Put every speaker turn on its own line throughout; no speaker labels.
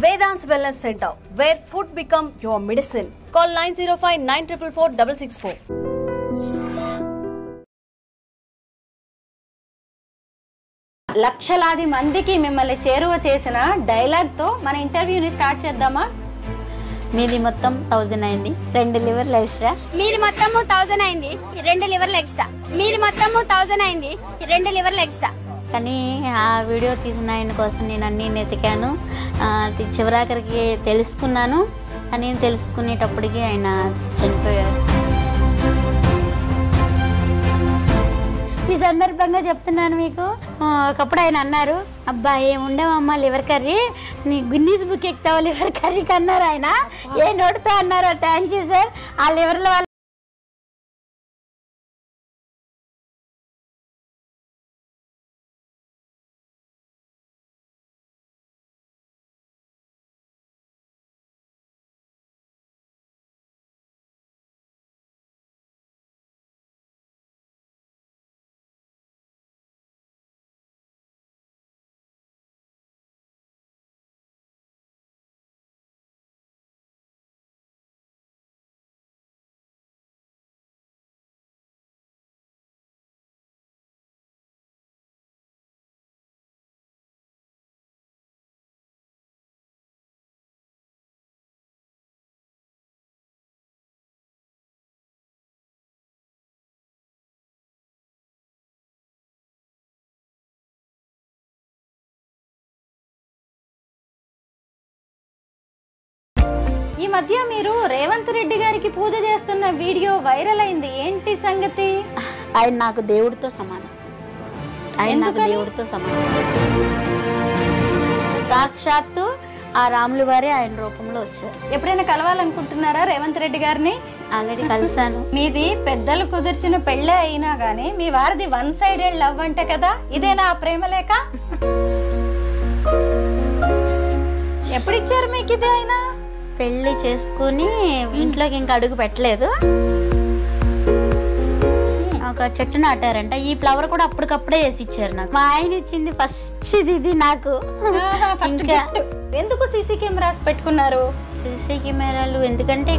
Vedant's Wellness Center, where food become your medicine. Call 905-944-664.
లక్షలాది మందికి మిమ్మల్ని చేరువ చేసిన డైలాగ్తో మన ఇంటర్వ్యూని స్టార్ట్ చేద్దామా?
మీది మొత్తం 1000 అయింది, 2 లివర్లు ఎక్స్ట్రా.
మీది మొత్తము 1000 అయింది, 2 లివర్లు ఎక్స్ట్రా. మీది మొత్తము 1000 అయింది, 2 లివర్లు ఎక్స్ట్రా.
కానీ ఆ వీడియో తీసిన ఆయన కోసం నేను అన్నీ వెతికాను, చివరాఖరికి తెలుసుకున్నాను. అని తెలుసుకునేటప్పటికి ఆయన చనిపోయారు. ఈ సందర్భంగా చెప్తున్నాను మీకు, ఒకప్పుడు ఆయన అన్నారు, అబ్బా ఏముండవమ్మా లివర్ కర్రీ, నీ గిన్నీస్ బుక్ ఎక్కుతావా లివర్ కర్రీకి అన్నారు ఆయన. ఏ నోటితో అన్నారు. Thank you sir. ఆ లివర్ల వాళ్ళు
ఈ మధ్య మీరు రేవంత్ రెడ్డి గారికి పూజ చేస్తున్న వీడియో వైరల్ అయింది. ఏంటి సంగతి?
ఆయన నాకు దేవుడితో సమానం. ఆయన నాకు దేవుడితో సమానం. సాక్షాత్తు ఆ రాములు వారే ఆయన రూపంలో వచ్చారు.
ఎప్పుడైనా కలవాలనుకుంటున్నారా రేవంత్ రెడ్డి గారిని?
ఆల్రెడీ కలిసాను.
మీది పెద్దలు కుదిర్చిన పెళ్ళే అయినా గానీ మీ వారిది 1 సైడెడ్ లవ్ అంటే కదా, ఇదేనా ఆ ప్రేమ లేక? ఎప్పుడు ఇచ్చారు మీకు ఇది? ఆయన
పెళ్లి చేసుకుని ఇంట్లోకి ఇంకా అడుగు పెట్టలేదు. ఒక చెట్టు నాటారంట. ఈ ఫ్లవర్ కూడా అప్పటికప్పుడే వేసి ఇచ్చారు నాకు. మా ఆయన ఇచ్చింది ఫస్ట్ ఇది నాకు.
ఎందుకు సీసీ కెమెరాస్ పెట్టుకున్నారు?
సీసీ కెమెరాలు ఎందుకంటే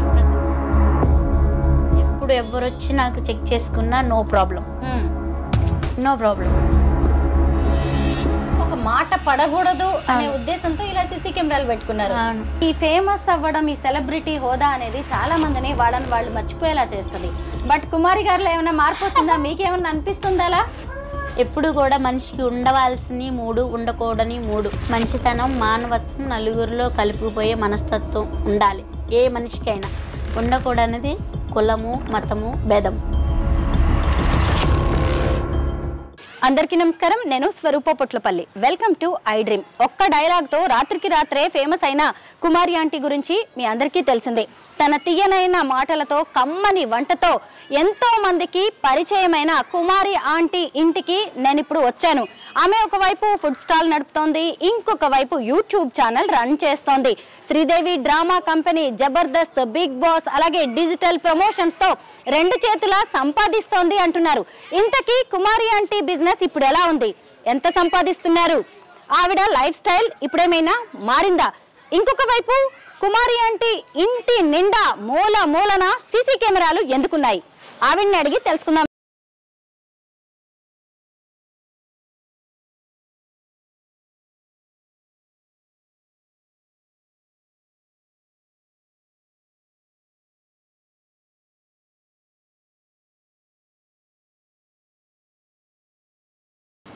ఎప్పుడు ఎవరు వచ్చి నాకు చెక్ చేసుకున్నా నో ప్రాబ్లం.
మాట పడకూడదు అనే ఉద్దేశంతో ఇలా సీసీ కెమెరాలు పెట్టుకున్నారు. ఈ ఫేమస్ అవ్వడం, ఈ సెలబ్రిటీ హోదా అనేది చాలా మందిని వాళ్ళని వాళ్ళు మర్చిపోయేలా చేస్తుంది. బట్ కుమారి గారిలో ఏమైనా మార్పు వచ్చిందా? మీకేమన్నా అనిపిస్తుందా?
ఎప్పుడు కూడా మనిషికి ఉండవలసినవి 3, ఉండకూడని 3: మంచితనం, మానవత్వం, నలుగురిలో కలిపిపోయే మనస్తత్వం ఉండాలి ఏ మనిషికైనా. ఉండకూడనిది కులము, మతము, భేదం.
అందరికీ నమస్కారం. నేను Swaroopa Potlapalli. Welcome to iDream. ఒక్క డైలాగ్తో రాత్రికి రాత్రే ఫేమస్ అయిన కుమారి ఆంటీ గురించి మీ అందరికీ తెలిసిందే. తన తీయనైన మాటలతో, కమ్మని వంటతో ఎంతో మందికి పరిచయమైన కుమారి ఆంటీ ఇంటికి నేను ఇప్పుడు వచ్చాను. ఆమె ఒకవైపు ఫుడ్ స్టాల్ నడుపుతోంది, ఇంకొక వైపు యూట్యూబ్ ఛానల్ రన్ చేస్తోంది. Sridevi drama company, Jabardasth, Bigg Boss, అలాగే డిజిటల్ ప్రమోషన్స్ తో 2 చేతులా సంపాదిస్తోంది అంటున్నారు. ఇంతకీ కుమారి ఆంటీ బిజినెస్ ఇప్పుడు ఎలా ఉంది? ఎంత సంపాదిస్తున్నారు? ఆవిడ లైఫ్ స్టైల్ ఇప్పుడేమైనా మారిందా? ఇంకొక వైపు కుమారి ఆంటీ ఇంటి నిండా మూల మూలన సీసీ కెమెరాలు ఎందుకున్నాయి? ఆవిడ్ని అడిగి తెలుసుకుందాం.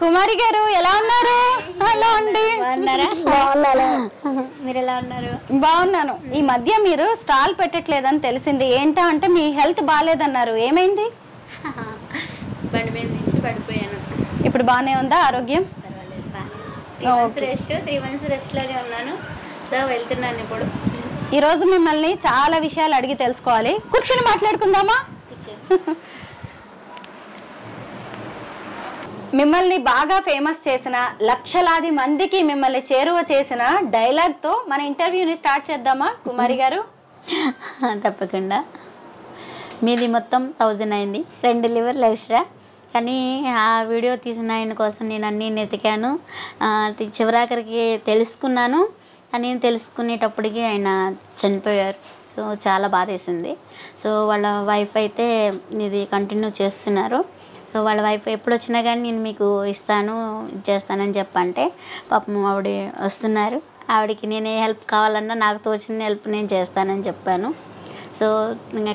కుమారి గారు ఎలా ఉన్నారు? హలో అండి.
మీరు ఎలా ఉన్నారు?
బాగున్నాను. ఈ మధ్య మీరు స్టాల్ పెట్టట్లేదని తెలిసింది. ఏంటా అంటే మీ హెల్త్ బాగాలేదన్నారు. ఏమైంది?
బండి మీద నుంచి పడిపోయాను.
ఇప్పుడు బాగానే ఉందా ఆరోగ్యం?
పర్వాలేదు. 3 months రెస్ట్ లాగే ఉన్నాను. సో వెళ్తున్నాను ఇప్పుడు.
ఈరోజు మిమ్మల్ని చాలా విషయాలు అడిగి తెలుసుకోవాలి. కూర్చొని మాట్లాడుకుందామా? మిమ్మల్ని బాగా ఫేమస్ చేసిన, లక్షలాది మందికి మిమ్మల్ని చేరువ చేసిన డైలాగ్తో మన ఇంటర్వ్యూని స్టార్ట్ చేద్దామా కుమారి గారు?
తప్పకుండా. మీది మొత్తం 1000 అయింది, 2 లివర్లు ఎక్స్ట్రా. కానీ ఆ వీడియో తీసిన ఆయన కోసం నేను అన్నీ వెతికాను, చివరాఖరికి తెలుసుకున్నాను. అని తెలుసుకునేటప్పటికి ఆయన చనిపోయారు. సో చాలా బాధేసింది. సో వాళ్ళ వైఫ్ అయితే ఇది కంటిన్యూ చేస్తున్నారు. సో వాళ్ళ వైఫ్ ఎప్పుడు వచ్చినా కానీ నేను మీకు ఇస్తాను చేస్తానని చెప్పంటే పాపం ఆవిడ వస్తున్నారు. ఆవిడకి నేను ఏ హెల్ప్ కావాలన్నా నాకు తోచిన హెల్ప్ నేను చేస్తానని చెప్పాను. సో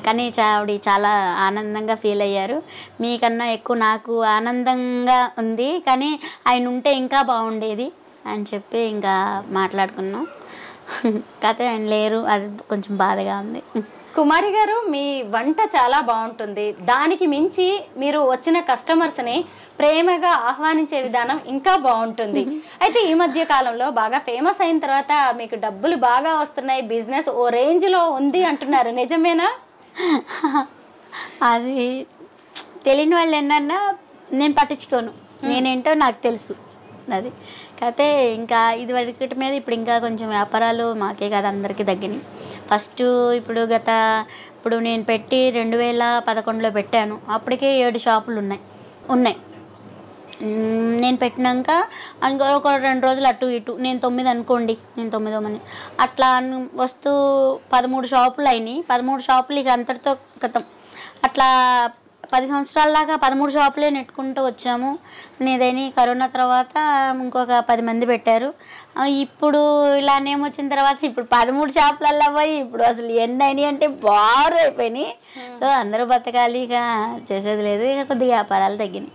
కానీ ఆవిడ చాలా ఆనందంగా ఫీల్ అయ్యారు. మీకన్నా ఎక్కువ నాకు ఆనందంగా ఉంది, కానీ ఆయన ఉంటే ఇంకా బాగుండేది అని చెప్పి ఇంకా మాట్లాడుకున్నాం. కాకపోతే ఆయన లేరు, అది కొంచెం బాధగా ఉంది.
కుమారి గారు, మీ వంట చాలా బాగుంటుంది. దానికి మించి మీరు వచ్చిన కస్టమర్స్ని ప్రేమగా ఆహ్వానించే విధానం ఇంకా బాగుంటుంది. అయితే ఈ మధ్య కాలంలో బాగా ఫేమస్ అయిన తర్వాత మీకు డబ్బులు బాగా వస్తున్నాయి, బిజినెస్ ఓ రేంజ్లో ఉంది అంటున్నారు, నిజమేనా?
అది తెలియని వాళ్ళు ఏంటన్నా నేను పట్టించుకోను, నేనేంటో నాకు తెలుసు. అది కాకపోతే ఇంకా ఇది వరకటి మీద ఇప్పుడు ఇంకా కొంచెం వ్యాపారాలు మాకే కాదు అందరికీ తగ్గినాయి. ఫస్ట్ ఇప్పుడు నేను పెట్టి 2011లో పెట్టాను. అప్పటికే 7 షాపులు ఉన్నాయి. నేను పెట్టినాక ఇంకొక 2 రోజులు అటు ఇటు, నేను 9 అనుకోండి, నేను 9వ మంది అట్లా వస్తూ 13 షాపులు అయినాయి. 13 షాపులు ఇక అంతటితో గతం. అట్లా 10 సంవత్సరాల దాకా 13 షాపులే నెట్టుకుంటూ వచ్చాము. నేదని కరోనా తర్వాత ఇంకొక 10 మంది పెట్టారు. ఇప్పుడు ఇలానేమొచ్చిన తర్వాత ఇప్పుడు 13 షాపులలో పోయి ఇప్పుడు అసలు ఎన్ని అయినాయి అంటే బారు అయిపోయినాయి. సో అందరూ బతకాలి, ఇక చేసేది లేదు. ఇక కొద్దిగా వ్యాపారాలు తగ్గినాయి.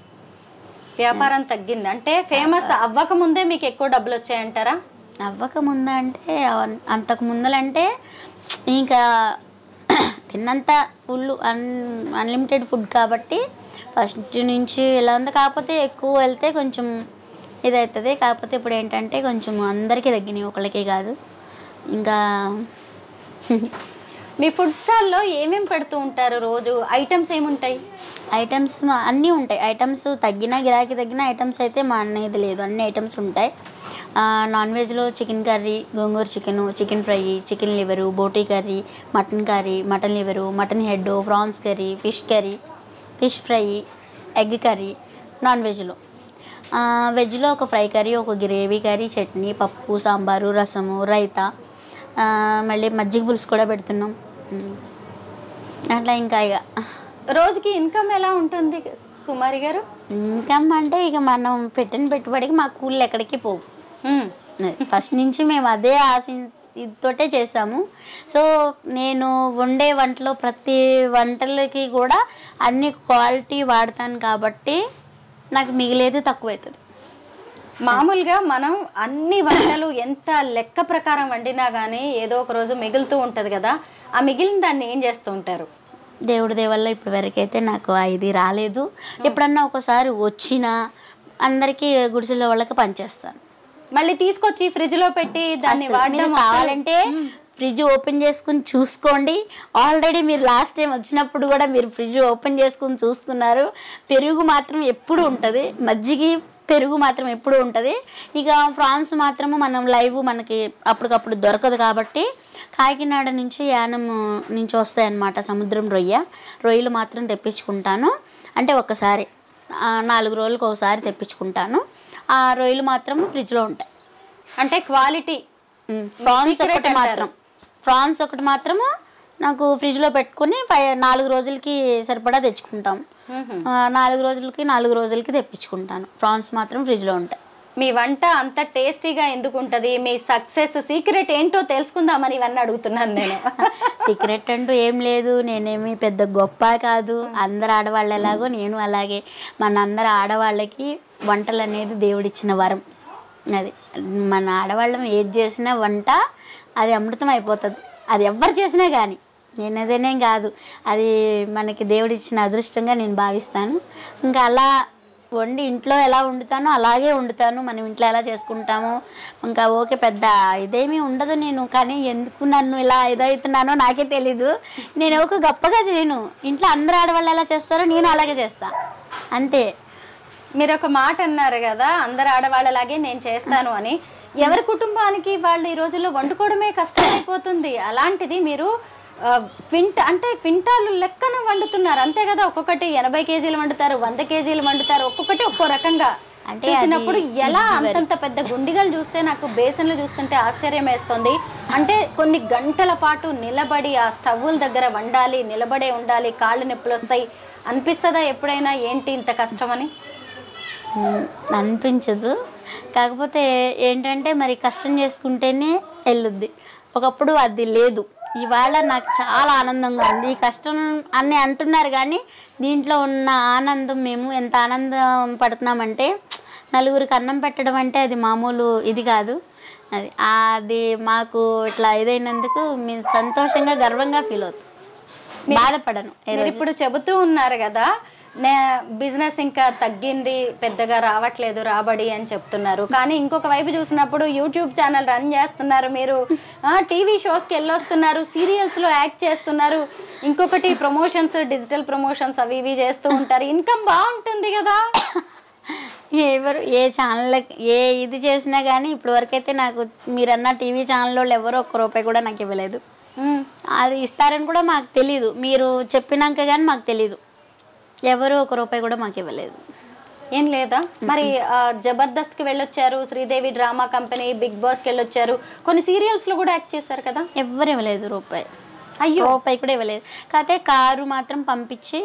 వ్యాపారం తగ్గింది అంటే ఫేమస్ అవ్వక ముందే మీకు ఎక్కువ డబ్బులు వచ్చాయంటారా?
అవ్వక ముందు అంటే అంతకు ముందలంటే ఇంకా తిన్నంత ఫుల్ అన్లిమిటెడ్ ఫుడ్ కాబట్టి ఫస్ట్ నుంచి ఇలా ఉంది. కాకపోతే ఎక్కువ వెళ్తే కొంచెం ఇదవుతుంది. కాకపోతే ఇప్పుడు ఏంటంటే కొంచెం అందరికీ తగ్గినాయి, ఒకళ్ళకే కాదు. ఇంకా
మీ ఫుడ్ స్టాల్లో ఏమేమి పెడుతూ ఉంటారు? రోజు ఐటమ్స్ ఏముంటాయి?
ఐటమ్స్ అన్నీ ఉంటాయి. ఐటమ్స్ తగ్గినా గిరాకీ తగ్గిన ఐటమ్స్ అయితే మా అనేది లేదు, అన్ని ఐటమ్స్ ఉంటాయి. నాన్ వెజ్లో chicken curry, gongura chicken, chicken fry, chicken liver, బోటీ curry, mutton liver, mutton head, prawns curry, fish fry, egg curry non వెజ్లో. వెజ్లో ఒక ఫ్రై కర్రీ, ఒక గ్రేవీ కర్రీ, చట్నీ, పప్పు, సాంబారు, రసము, రైతా, మళ్ళీ మజ్జిగ పులుసు కూడా పెడుతున్నాం. అట్లా ఇంకా ఇక
రోజుకి ఇన్కమ్ ఎలా ఉంటుంది కుమారి గారు?
ఇన్కమ్ అంటే ఇక మనం పెట్టిన పెట్టుబడికి మా కూలీలు ఎక్కడికి పోవు. ఫస్ట్ నుంచి మేము అదే ఇదితోటే చేసాము. సో నేను వండే వంటలో ప్రతి వంటలకి కూడా అన్ని క్వాలిటీ వాడతాను కాబట్టి నాకు మిగిలేదు తక్కువ అవుతుంది.
మామూలుగా మనం అన్ని వంటలు ఎంత లెక్క ప్రకారం వండినా కానీ ఏదో ఒక రోజు మిగులుతూ ఉంటుంది కదా, ఆ మిగిలిన దాన్ని ఏం చేస్తూ ఉంటారు?
దేవుడి దేవల్ల ఇప్పుడు వరకైతే నాకు ఇది రాలేదు. ఎప్పుడన్నా ఒకసారి వచ్చినా అందరికీ గుడిసెల వాళ్ళకి పనిచేస్తాను.
మళ్ళీ తీసుకొచ్చి ఫ్రిడ్జ్లో పెట్టి దాన్ని వాడడం
కావాలంటే ఫ్రిడ్జ్ ఓపెన్ చేసుకుని చూసుకోండి. ఆల్రెడీ మీరు లాస్ట్ టైం వచ్చినప్పుడు కూడా మీరు ఫ్రిడ్జ్ ఓపెన్ చేసుకుని చూసుకున్నారు. పెరుగు మాత్రం ఎప్పుడు ఉంటుంది, మజ్జిగి పెరుగు మాత్రం ఎప్పుడు ఉంటుంది. ఇక ఫ్రాన్స్ మాత్రము మనం లైవ్ మనకి అప్పటికప్పుడు దొరకదు కాబట్టి కాకినాడ నుంచి యానం నుంచి వస్తాయన్నమాట. సముద్రం రొయ్యలు మాత్రం తెప్పించుకుంటాను. అంటే ఒకసారి 4 రోజులకు ఒకసారి తెప్పించుకుంటాను. ఆ రొయ్యలు మాత్రం ఫ్రిడ్జ్లో ఉంటాయి.
అంటే క్వాలిటీ
ఫ్రాన్స్ ఒకటి మాత్రము నాకు ఫ్రిడ్జ్లో పెట్టుకుని 4 రోజులకి సరిపడా తెచ్చుకుంటాం. 4 రోజులకి తెప్పించుకుంటాను. ఫ్రాన్స్ మాత్రం ఫ్రిడ్జ్లో ఉంటాయి.
మీ వంట అంత టేస్టీగా ఎందుకు ఉంటుంది? మీ సక్సెస్ సీక్రెట్ ఏంటో తెలుసుకుందామని ఇవన్నీ అడుగుతున్నాను నేను.
సీక్రెట్ అంటూ ఏం లేదు, నేనేమి పెద్ద గొప్ప కాదు. అందరు ఆడవాళ్ళు ఎలాగో నేను అలాగే. మనందరు ఆడవాళ్ళకి వంటలు అనేది దేవుడిచ్చిన వరం. అది మన ఆడవాళ్ళం ఏది చేసినా వంట అది అమృతం అయిపోతుంది. అది ఎవరు చేసినా కానీ, నేనేదేనే కాదు, అది మనకి దేవుడిచ్చిన అదృష్టంగా నేను భావిస్తాను. ఇంకా అలా వండి ఇంట్లో ఎలా వండుతానో అలాగే వండుతాను. మనం ఇంట్లో ఎలా చేసుకుంటామో ఇంకా ఓకే, పెద్ద ఇదేమీ ఉండదు. నేను కానీ ఎందుకు నన్ను ఇలా ఇదవుతున్నానో నాకే తెలీదు. నేను ఒక గొప్పగా చేయను. ఇంట్లో అందరు ఆడవాళ్ళు ఎలా చేస్తారో నేను అలాగే చేస్తా, అంతే.
మీరు ఒక మాట అన్నారు కదా, అందరు ఆడవాళ్ళలాగే నేను చేస్తాను అని. ఎవరి కుటుంబానికి వాళ్ళు ఈ రోజుల్లో వండుకోవడమే కష్టమైపోతుంది. అలాంటిది మీరు క్వింటాలు లెక్కన వండుతున్నారు, అంతే కదా? ఒక్కొక్కటి 80 కేజీలు వండుతారు, 100 కేజీలు వండుతారు, ఒక్కొక్కటి ఒక్కో రకంగా.
అంటే
చూసినప్పుడు ఎలా అంతంత పెద్ద గుండిగలు చూస్తే నాకు బేసన్లు చూస్తుంటే ఆశ్చర్యం వేస్తుంది. అంటే కొన్ని గంటల పాటు నిలబడి ఆ స్టవ్ల దగ్గర వండాలి, నిలబడే ఉండాలి, కాళ్ళు నొప్పులు వస్తాయి అనిపిస్తుందా ఎప్పుడైనా ఏంటి ఇంత కష్టమని?
అనిపించదు. కాకపోతే ఏంటంటే మరి కష్టం చేసుకుంటేనే వెళ్ళుద్ది. ఒకప్పుడు అది లేదు. ఇవాళ నాకు చాలా ఆనందంగా ఉంది. ఈ కష్టం అని అంటున్నారు కానీ దీంట్లో ఉన్న ఆనందం, మేము ఎంత ఆనందం పడుతున్నామంటే నలుగురికి అన్నం పెట్టడం అంటే అది మామూలు ఇది కాదు. అది మాకు ఇట్లా ఇదైనందుకు మేము సంతోషంగా గర్వంగా ఫీల్ అవుతాం, బాధపడను.
ఇప్పుడు చెబుతూ ఉన్నారు కదా బిజినెస్ ఇంకా తగ్గింది, పెద్దగా రావట్లేదు రాబడి అని చెప్తున్నారు. కానీ ఇంకొక వైపు చూసినప్పుడు యూట్యూబ్ ఛానల్ రన్ చేస్తున్నారు, మీరు టీవీ షోస్కి వెళ్ళొస్తున్నారు, సీరియల్స్లో యాక్ట్ చేస్తున్నారు, ఇంకొకటి ప్రమోషన్స్, డిజిటల్ ప్రమోషన్స్ అవి ఇవి చేస్తూ ఉంటారు. ఇన్కమ్ బాగుంటుంది కదా.
ఎవరు ఏ ఛానల్ ఏ ఇది చేసినా కానీ ఇప్పుడు వరకైతే నాకు మీరన్న టీవీ ఛానల్ వాళ్ళు ఎవరో ₹1 కూడా నాకు ఇవ్వలేదు. అది ఇస్తారని కూడా మాకు తెలీదు. మీరు చెప్పినాక కానీ మాకు తెలీదు. ఎవరు ₹1 కూడా మాకు ఇవ్వలేదు.
ఏం లేదా? మరి జబర్దస్త్కి వెళ్ళొచ్చారు, శ్రీదేవి డ్రామా కంపెనీ, బిగ్ బాస్కి వెళ్ళొచ్చారు, కొన్ని సీరియల్స్లో కూడా యాక్ట్ చేశారు కదా.
ఎవరు ఇవ్వలేదు ₹1.
అయ్యో,
₹1 కూడా ఇవ్వలేదు. కాకపోతే కారు మాత్రం పంపించి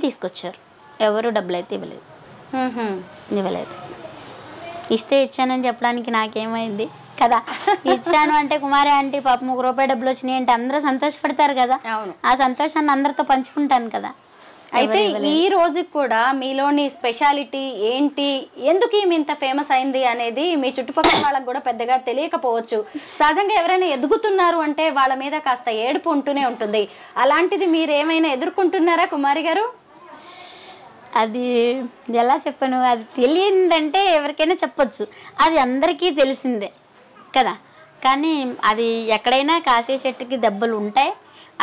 తీసుకొచ్చారు. ఎవరు డబ్బులు అయితే ఇవ్వలేదు. ఇస్తే ఇచ్చానని చెప్పడానికి నాకేమైంది కదా. ఇచ్చాను అంటే కుమారి ఆంటీ పాపం ₹1 డబ్బులు వచ్చినాయి అంటే అందరూ సంతోషపడతారు కదా. ఆ సంతోషాన్ని అందరితో పంచుకుంటాను కదా.
అయితే ఈ రోజుకి కూడా మీలోని స్పెషాలిటీ ఏంటి, ఎందుకు ఈమె ఇంత ఫేమస్ అయింది అనేది మీ చుట్టుపక్కల వాళ్ళకి కూడా పెద్దగా తెలియకపోవచ్చు. సహజంగా ఎవరైనా ఎదుగుతున్నారు అంటే వాళ్ళ మీద కాస్త ఏడుపు ఉంటూనే ఉంటుంది. అలాంటిది మీరు ఏమైనా ఎదుర్కొంటున్నారా కుమారి గారు?
అది ఎలా చెప్పను, అది తెలియదంటే ఎవరికైనా చెప్పొచ్చు, అది అందరికీ తెలిసిందే కదా. కానీ అది ఎక్కడైనా కాసే చెట్టుకి దెబ్బలు ఉంటాయి,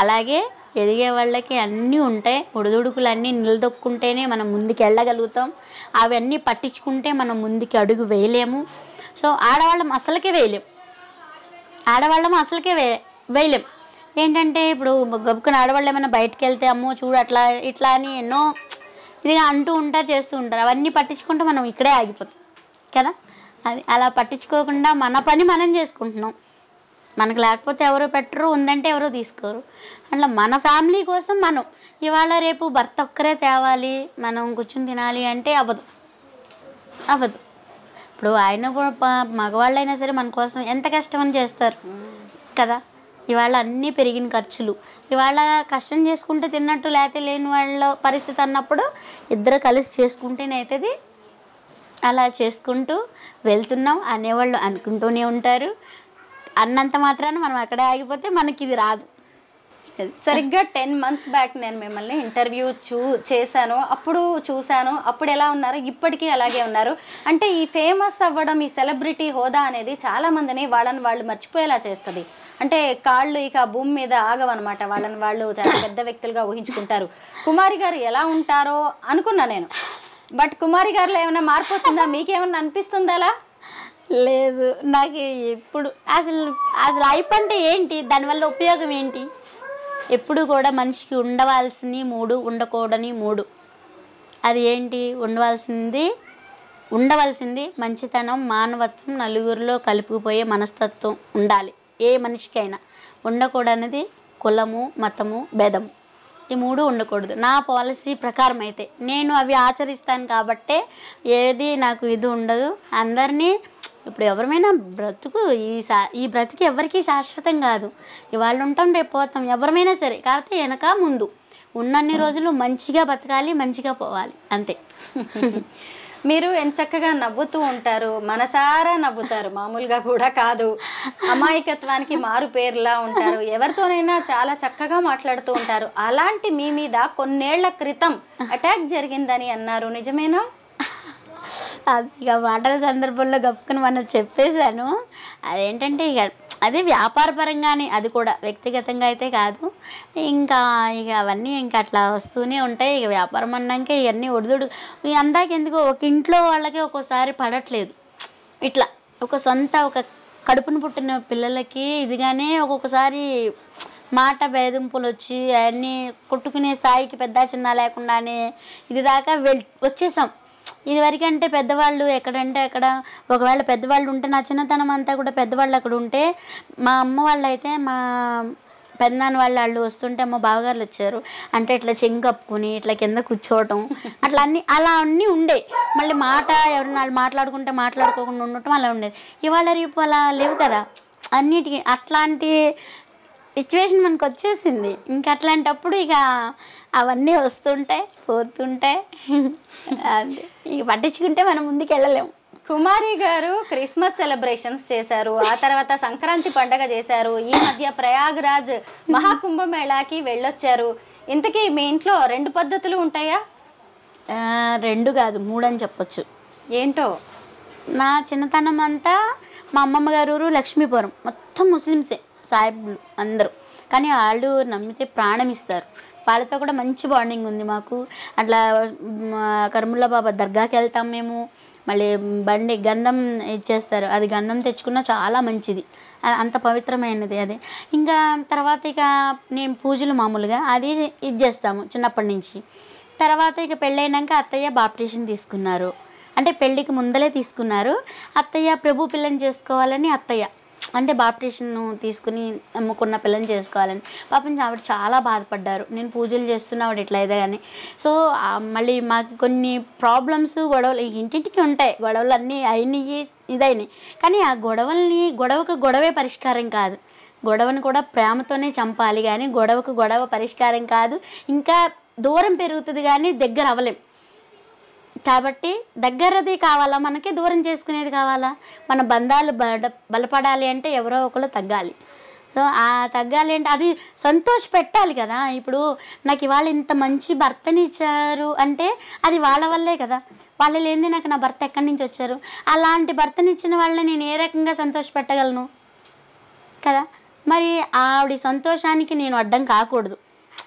అలాగే ఎదిగే వాళ్ళకి అన్నీ ఉంటాయి. ఒడిదుడుకులు అన్నీ నిలదొక్కుంటేనే మనం ముందుకు వెళ్ళగలుగుతాం. అవన్నీ పట్టించుకుంటే మనం ముందుకు అడుగు వేయలేము. సో ఆడవాళ్ళం అసలుకే వేయలేం. ఏంటంటే ఇప్పుడు గబుకుని ఆడవాళ్ళు ఏమైనా బయటకు వెళ్తే అమ్మో చూడు అట్లా ఇట్లా అని ఎన్నో ఇదిగా అంటూ ఉంటారు, చేస్తూ ఉంటారు. అవన్నీ పట్టించుకుంటే మనం ఇక్కడే ఆగిపోతాం కదా. అది అలా పట్టించుకోకుండా మన పని మనం చేసుకుంటున్నాం. మనకు లేకపోతే ఎవరు పెట్టరు, ఉందంటే ఎవరు తీసుకోరు. అట్లా మన ఫ్యామిలీ కోసం మనం ఇవాళ రేపు భర్త ఒక్కరే తేవాలి, మనం కూర్చుని తినాలి అంటే అవ్వదు. ఇప్పుడు ఆయన కూడా మగవాళ్ళైనా సరే మన కోసం ఎంత కష్టమని చేస్తారు కదా. ఇవాళ అన్నీ పెరిగిన ఖర్చులు, ఇవాళ కష్టం చేసుకుంటే తిన్నట్టు లేకపోతే లేని వాళ్ళ పరిస్థితి అన్నప్పుడు ఇద్దరు కలిసి చేసుకుంటేనే అవుతుంది. అలా చేసుకుంటూ వెళ్తున్నాం అనేవాళ్ళు అనుకుంటూనే ఉంటారు. అన్నంత మాత్రాన మనం అక్కడే ఆగిపోతే మనకి ఇది రాదు.
సరిగ్గా 10 months బ్యాక్ నేను మిమ్మల్ని ఇంటర్వ్యూ చేశాను, అప్పుడు చూశాను. అప్పుడు ఎలా ఉన్నారు, ఇప్పటికీ అలాగే ఉన్నారు. అంటే ఈ ఫేమస్ అవ్వడం, ఈ సెలబ్రిటీ హోదా అనేది చాలా మందిని వాళ్ళని వాళ్ళు మర్చిపోయేలా చేస్తుంది. అంటే కాళ్ళు ఇక భూమి మీద ఆగవన్నమాట. వాళ్ళని వాళ్ళు చాలా పెద్ద వ్యక్తులుగా ఊహించుకుంటారు. కుమారి గారు ఎలా ఉంటారో అనుకున్నా నేను. బట్ కుమారి గారిలో ఏమైనా మార్పు వచ్చిందా? మీకేమన్నా అనిపిస్తుందా అలా?
లేదు, నాకు ఇప్పుడు అసలు లైఫ్ అంటే ఏంటి, దానివల్ల ఉపయోగం ఏంటి? ఎప్పుడు కూడా మనిషికి ఉండవలసింది 3, ఉండకూడని 3. అది ఏంటి? ఉండవలసింది మంచితనం, మానవత్వం, నలుగురిలో కలుపుకుపోయే మనస్తత్వం ఉండాలి ఏ మనిషికైనా. ఉండకూడనిది కులము, మతము, భేదము, ఈ 3 ఉండకూడదు. నా పాలసీ ప్రకారం అయితే నేను అవి ఆచరిస్తాను కాబట్టే ఏది నాకు ఇది ఉండదు. అందరినీ ఇప్పుడు ఎవరైనా బ్రతుకు ఈ బ్రతుకు ఎవరికీ శాశ్వతం కాదు. ఇవాళ ఉంటాం, రేపు పోతాం, ఎవరైనా సరే. కాకపోతే వెనక ముందు ఉన్నన్ని రోజులు మంచిగా బతకాలి, మంచిగా పోవాలి, అంతే.
మీరు ఎంత చక్కగా నవ్వుతూ ఉంటారు, మనసారా నవ్వుతారు, మామూలుగా కూడా కాదు. అమాయకత్వానికి మారు పేరులా ఉంటారు, ఎవరితోనైనా చాలా చక్కగా మాట్లాడుతూ ఉంటారు. అలాంటి మీ మీద కొన్నేళ్ల క్రితం అటాక్ జరిగిందని అన్నారు, నిజమేనా?
అది ఇక మాటల సందర్భంలో గప్పుకుని మనం చెప్పేశాను. అదేంటంటే ఇక అది వ్యాపారపరంగానే, అది కూడా వ్యక్తిగతంగా అయితే కాదు. ఇక అవన్నీ ఇంకా అట్లా వస్తూనే ఉంటాయి. ఇక వ్యాపారం అన్నాక ఇవన్నీ ఒడిదుడు అందాకెందుకు ఒక ఇంట్లో వాళ్ళకి ఒక్కోసారి పడట్లేదు. ఇట్లా ఒక కడుపును పుట్టిన పిల్లలకి ఇదిగానే ఒక్కొక్కసారి మాట బేదింపులు వచ్చి అవన్నీ కొట్టుకునే స్థాయికి పెద్ద చిన్న లేకుండానే ఇది దాకా వచ్చేసాం. ఇదివరకు అంటే పెద్దవాళ్ళు ఎక్కడంటే అక్కడ, ఒకవేళ పెద్దవాళ్ళు ఉంటే నా చిన్నతనం అంతా కూడా పెద్దవాళ్ళు అక్కడ ఉంటే, మా అమ్మ వాళ్ళు అయితే మా పెద్దనాన్న వాళ్ళు వస్తుంటే అమ్మ బావగారులు వచ్చారు అంటే ఇట్లా చెంగు కప్పుకొని ఇట్లా కింద కూర్చోవటం అట్లా అన్నీ ఉండే. మళ్ళీ ఎవరు వాళ్ళు మాట్లాడుకోకుండా ఉండటం అలా ఉండేది. ఇవాళ రేపు అలా లేవు కదా అన్నిటికీ. అట్లాంటి సిచ్యువేషన్ మనకు వచ్చేసింది. ఇంక అట్లాంటప్పుడు ఇక అవన్నీ వస్తుంటాయి పోతుంటాయి, ఇక పట్టించుకుంటే మనం ముందుకు వెళ్ళలేము.
కుమారి గారు క్రిస్మస్ సెలబ్రేషన్స్ చేశారు, ఆ తర్వాత సంక్రాంతి పండగ చేశారు, ఈ మధ్య ప్రయాగ్రాజ్ మహాకుంభమేళాకి వెళ్ళొచ్చారు. ఇంతకీ మీ ఇంట్లో 2 పద్ధతులు ఉంటాయా?
2 కాదు 3 అని చెప్పొచ్చు.
ఏంటో?
నా చిన్నతనం అంతా మా అమ్మమ్మ గారు ఊరు లక్ష్మీపురం, మొత్తం ముస్లిమ్సే సాయిబులు అందరూ. కానీ వాళ్ళు నమ్మితే ప్రాణం ఇస్తారు. వాళ్ళతో కూడా మంచి బాండింగ్ ఉంది మాకు. అట్లా కర్ముల్లా బాబా దర్గాకి వెళ్తాం మేము. మళ్ళీ బండి గంధం ఇచ్చేస్తారు, అది గంధం తెచ్చుకున్నా చాలా మంచిది, అంత పవిత్రమైనది అది. ఇంకా తర్వాత ఇక నేను పూజలు మామూలుగా అది ఇది చేస్తాము చిన్నప్పటి నుంచి. తర్వాత ఇక పెళ్ళైనాక అత్తయ్య బాప్టిషన్ తీసుకున్నారు, అంటే పెళ్ళికి ముందలే తీసుకున్నారు. అత్తయ్య ప్రభు పిల్లని చేసుకోవాలని అత్తయ్య అంటే బాప్టిషన్ తీసుకుని నమ్ముకున్న పిల్లని చేసుకోవాలని. పాపం ఆవిడ చాలా బాధపడ్డారు, నేను పూజలు చేస్తున్నా ఆవిడ ఇట్లా అయితే కానీ. సో మళ్ళీ మాకు కొన్ని ప్రాబ్లమ్స్ గొడవలు ఇంటింటికి ఉంటాయి, గొడవలు అన్నీ అయినాయి ఇదైనాయి. కానీ ఆ గొడవకు గొడవే పరిష్కారం కాదు, గొడవను కూడా ప్రేమతోనే చంపాలి. కానీ గొడవకు గొడవ పరిష్కారం కాదు, ఇంకా దూరం పెరుగుతుంది కానీ దగ్గర అవ్వలేం. కాబట్టి దగ్గరది కావాలా మనకి, దూరం చేసుకునేది కావాలా? మన బంధాలు బలపడాలి అంటే ఎవరో ఒకరు తగ్గాలి. సో ఆ తగ్గాలి అంటే అది సంతోష పెట్టాలి కదా. ఇప్పుడు నాకు ఇవాళ ఇంత మంచి భర్తని ఇచ్చారు అంటే అది వాళ్ళ వల్లే కదా, వాళ్ళు లేనిది నాకు నా భర్త ఎక్కడి నుంచి వచ్చారు? అలాంటి భర్తని ఇచ్చిన వాళ్ళని నేను ఏ రకంగా సంతోష పెట్టగలను కదా. మరి ఆవిడ సంతోషానికి నేను అడ్డం కాకూడదు.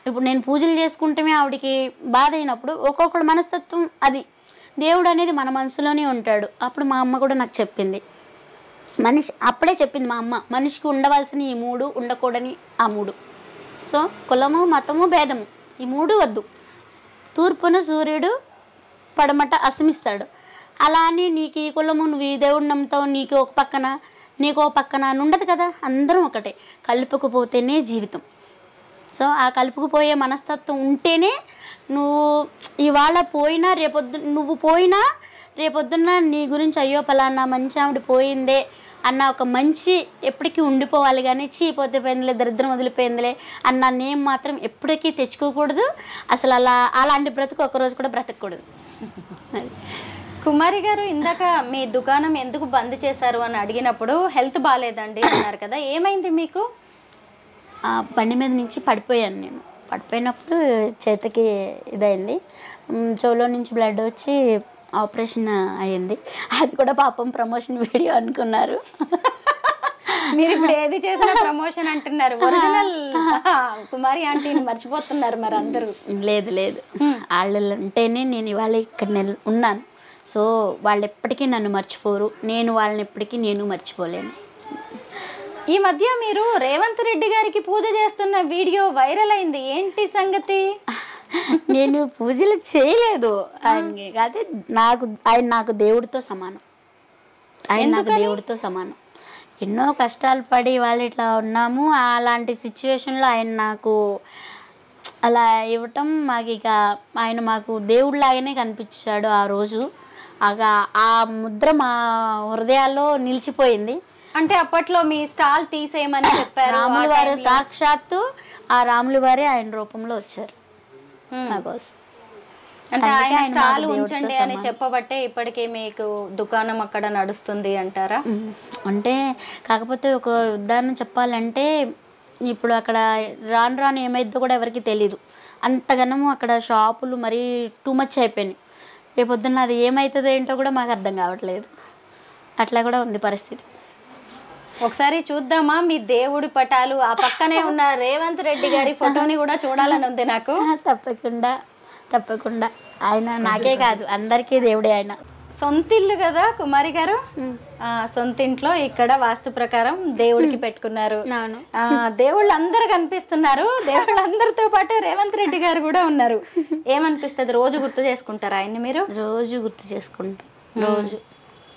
ఇప్పుడు నేను పూజలు చేసుకుంటమే ఆవిడికి బాధ అయినప్పుడు ఒక్కొక్కరు మనస్తత్వం అది, దేవుడు అనేది మన మనసులోనే ఉంటాడు. అప్పుడు మా అమ్మ కూడా నాకు చెప్పింది, అప్పుడే చెప్పింది మా అమ్మ, మనిషికి ఉండవలసిన ఈ 3 ఉండకూడని ఆ 3. సో కులము మతము భేదము ఈ 3 వద్దు. తూర్పున సూర్యుడు పడమట అస్తమిస్తాడు, అలా అని నీకు ఈ కులము నువ్వు ఈ దేవుడు నమ్ముతావు నీకు ఒక పక్కన నీకో పక్కన అని ఉండదు కదా. అందరం ఒకటే, కలుపుకుపోతేనే జీవితం. సో ఆ కలుపుకుపోయే మనస్తత్వం ఉంటేనే నువ్వు ఇవాళ పోయినా నువ్వు పోయినా రేపొద్దున్న నీ గురించి అయ్యో పలానా మంచి ఆవిడ పోయిందే అన్న ఒక మంచి ఎప్పటికీ ఉండిపోవాలి. కానీ చీపోతే పోయిందిలే, దరిద్రం వదిలిపోయిందిలే అన్న నేమ్ మాత్రం ఎప్పటికీ తెచ్చుకోకూడదు. అసలు అలాంటి బ్రతుకు ఒకరోజు కూడా బ్రతకూడదు.
కుమారి గారు, ఇందాక మీ దుకాణం ఎందుకు బంద్ చేశారు అని అడిగినప్పుడు హెల్త్ బాగాలేదండి అన్నారు కదా, ఏమైంది మీకు?
బండి మీద నుంచి పడిపోయాను. నేను పడిపోయినప్పుడు చేతికి ఇదైంది, చెవులో నుంచి బ్లడ్ వచ్చి ఆపరేషన్ అయ్యింది. అది కూడా పాపం ప్రమోషన్ వీడియో అనుకున్నారు.
మీరు ఇప్పుడు ఏది చేసినా ప్రమోషన్ అంటున్నారు, ఒరిజినల్ కుమారి ఆంటీని మర్చిపోతున్నారు మరి అందరూ.
లేదు వాళ్ళు అంటేనే నేను ఇవాళ ఇక్కడ ఉన్నాను. సో వాళ్ళు ఎప్పటికీ నన్ను మర్చిపోరు, నేను వాళ్ళని ఎప్పటికీ మర్చిపోలేను.
ఈ మధ్య మీరు రేవంత్ రెడ్డి గారికి పూజ చేస్తున్న వీడియో వైరల్ అయింది, ఏంటి సంగతి?
నేను పూజలు చేయలేదు, కాదు ఆయన నాకు దేవుడితో సమానం. దేవుడితో సమానం. ఎన్నో కష్టాలు పడి వాళ్ళు ఇట్లా ఉన్నాము, అలాంటి సిచ్యువేషన్లో ఆయన నాకు అలా ఇవ్వటం ఆయన మాకు దేవుడిలాగానే కనిపించాడు ఆ రోజు. ఆ ముద్ర మా హృదయాల్లో నిలిచిపోయింది.
అంటే అప్పట్లో మీ స్టాల్ తీసేయమని చెప్పారు,
రాములు వారు సాక్షాత్తు ఆ రాములు వారే ఆయన రూపంలో వచ్చారు నా కోసం.
అంటే ఆయన స్టాల్ ఉంచండి అని చెప్పబట్టే ఇప్పటికే మీకు దుకాణం అక్కడ నడుస్తుంది అంటారా?
అంటే కాకపోతే ఒక ఉదాహరణ చెప్పాలంటే, ఇప్పుడు అక్కడ రాను ఏమైద్దో కూడా ఎవరికి తెలీదు. అంతగానము అక్కడ షాపులు మరీ టూ మచ్ అయిపోయినాయి. రేపొద్దున్న అది ఏమవుతుందో ఏంటో కూడా మాకు అర్థం కావట్లేదు. అట్లా కూడా ఉంది పరిస్థితి.
ఒకసారి చూద్దామా మీ దేవుడి పటాలు? ఆ పక్కనే ఉన్న రేవంత్ రెడ్డి గారి ఫోటోని కూడా చూడాలని ఉంది నాకు.
తప్పకుండా ఆయన నాకే కాదు అందరికీ దేవుడే ఆయన.
సొంత ఇల్లు కదా కుమారి గారు, సొంత ఇంట్లో ఇక్కడ వాస్తు ప్రకారం దేవుడికి పెట్టుకున్నారు. దేవుళ్ళు అందరు కనిపిస్తున్నారు. దేవుళ్ళందరితో పాటు రేవంత్ రెడ్డి గారు కూడా ఉన్నారు. ఏమనిపిస్తుంది? రోజు గుర్తు చేసుకుంటారా ఆయన్ని మీరు?
రోజు గుర్తు చేసుకుంటాం. రోజు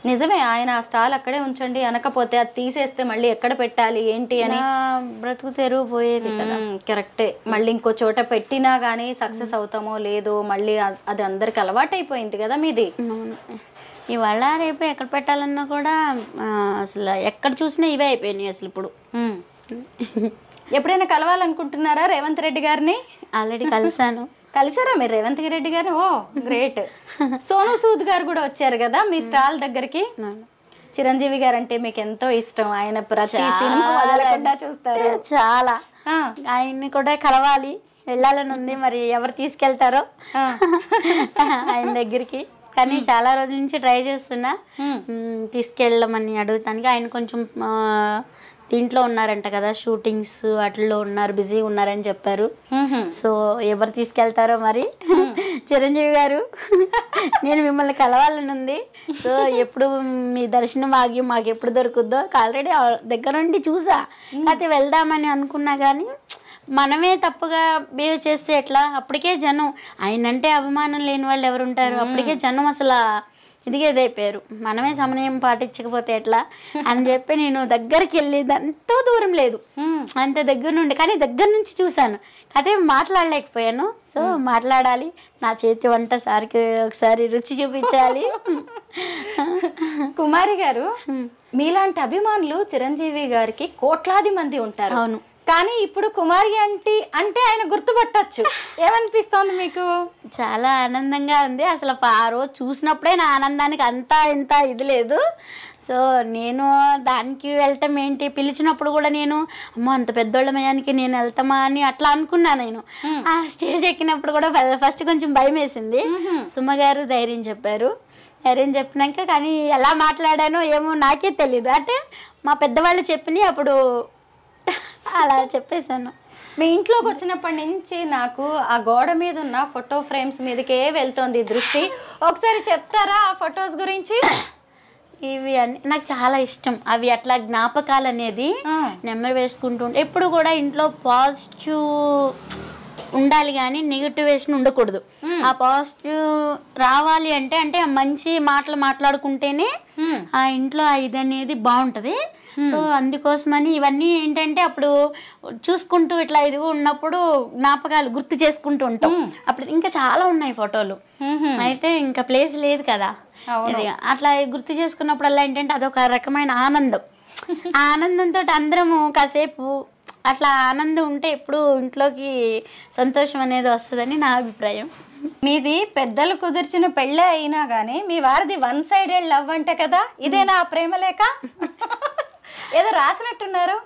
నిజమే, ఆయన ఆ స్టాల్ అక్కడే ఉంచండి అనకపోతే అది తీసేస్తే మళ్ళీ ఎక్కడ పెట్టాలి ఏంటి అని
బ్రతుకు తెరువు పోయేది కదా.
కరెక్టే. మళ్ళీ ఇంకో చోట పెట్టినా గానీ సక్సెస్ అవుతామో లేదో మళ్ళీ అది అందరికి అలవాటైపోయింది కదా మీది.
ఇవాళ రేపు ఎక్కడ పెట్టాలన్నా కూడా అసలు ఎక్కడ చూసినా ఇవే అయిపోయినాయి అసలు. ఇప్పుడు
ఎప్పుడైనా కలవాలనుకుంటున్నారా రేవంత్ రెడ్డి గారిని?
ఆల్రెడీ కలిసాను.
కలిసారా మీరు రేవంత్ రెడ్డి గారు? ఓ గ్రేట్. సోను సూద్ గారు కూడా వచ్చారు కదా మీ స్టాల్ దగ్గరికి. చిరంజీవి గారు అంటే మీకు ఎంతో ఇష్టం. ఆయన ప్రతి సినిమా వదలకుండా చూస్తారు.
చాలా. ఆయన్ని కూడా కలవాలి, వెళ్ళాలని ఉంది. మరి ఎవరు తీసుకెళ్తారో ఆయన దగ్గరికి. కానీ చాలా రోజుల నుంచి ట్రై చేస్తున్నా తీసుకెళ్ళమని అడుగుతానికి. ఆయన కొంచెం దీంట్లో ఉన్నారంట కదా, షూటింగ్స్ వాటిల్లో ఉన్నారు, బిజీగా ఉన్నారని చెప్పారు. సో ఎవరు తీసుకెళ్తారో మరి. చిరంజీవి గారు, నేను మిమ్మల్ని కలవాలని ఉంది. సో ఎప్పుడు మీ దర్శనం భాగ్యం మాకు ఎప్పుడు దొరుకుద్దో. ఆల్రెడీ దగ్గర నుండి చూసా, అయితే వెళ్దామని అనుకున్నా కానీ మనమే తప్పుగా బిహేవ్ చేస్తే ఎట్లా? అప్పటికే జనం, ఆయనంటే అభిమానం లేని వాళ్ళు ఎవరు ఉంటారు? అప్పటికే జనం అసలు ఇదిగేదైపోయారు. మనమే సమన్వయం పాటించకపోతే ఎట్లా అని చెప్పి నేను దగ్గరికి వెళ్ళేది. ఎంతో దూరం లేదు, అంత దగ్గర నుండి, కానీ దగ్గర నుంచి చూశాను. అదే మాట్లాడలేకపోయాను. సో మాట్లాడాలి, నా చేతి వంట సారికి ఒకసారి రుచి చూపించాలి.
కుమారి గారు, మీలాంటి అభిమానులు చిరంజీవి గారికి కోట్లాది మంది ఉంటారు. అవును. కానీ ఇప్పుడు కుమారి అంటే ఆయన గుర్తుపట్టచ్చు. ఏమనిపిస్తోంది మీకు?
చాలా ఆనందంగా ఉంది. అసలు ఆ రోజు చూసినప్పుడే నా ఆనందానికి అంతా ఇంత ఇది లేదు. సో నేను దానికి వెళ్తాం ఏంటి, పిలిచినప్పుడు కూడా నేను అమ్మ అంత పెద్దోళ్ళ మయానికి నేను వెళ్తామా అని అట్లా అనుకున్నా. నేను ఆ స్టేజ్ ఎక్కినప్పుడు కూడా ఫస్ట్ కొంచెం భయం వేసింది. సుమ గారు ధైర్యం చెప్పారు. ధైర్యం చెప్పినాక కానీ ఎలా మాట్లాడానో ఏమో నాకే తెలీదు. అంటే మా పెద్దవాళ్ళు చెప్పిన అప్పుడు అలా చెప్పేశాను.
మీ ఇంట్లోకి వచ్చినప్పటి నుంచి నాకు ఆ గోడ మీద ఉన్న ఫోటో ఫ్రేమ్స్ మీదకే వెళ్తోంది దృష్టి. ఒకసారి చెప్తారా ఆ ఫొటోస్ గురించి?
ఇవి అన్ని నాకు చాలా ఇష్టం. అవి అట్లా జ్ఞాపకాలు అనేది నెమ్మది వేసుకుంటుంటే ఎప్పుడు కూడా ఇంట్లో పాజిటివ్ ఉండాలి కానీ నెగిటివేషన్ ఉండకూడదు. ఆ పాజిటివ్ రావాలి అంటే మంచి మాటలు మాట్లాడుకుంటేనే ఆ ఇంట్లో ఇది అనేది బాగుంటది. సో అందుకోసమని ఇవన్నీ ఏంటంటే అప్పుడు చూసుకుంటూ ఇట్లా ఇదిగో ఉన్నప్పుడు జ్ఞాపకాలు గుర్తు చేసుకుంటూ ఉంటాం. అప్పుడు ఇంకా చాలా ఉన్నాయి ఫోటోలు, అయితే ఇంకా ప్లేస్ లేదు కదా. అట్లా గుర్తు చేసుకున్నప్పుడల్లా ఏంటంటే అదొక రకమైన ఆనందం. ఆ ఆనందంతో అందరము కాసేపు అట్లా ఆనందం ఉంటే ఎప్పుడు ఇంట్లోకి సంతోషం అనేది వస్తుందని నా అభిప్రాయం.
మీది పెద్దలు కుదిర్చిన పెళ్ళే అయినా గానీ మీ వారిది 1 సైడెడ్ లవ్ అంట కదా, ఇదేనా ఆ ప్రేమ లేక? ఏదో రాసినట్టున్నారు.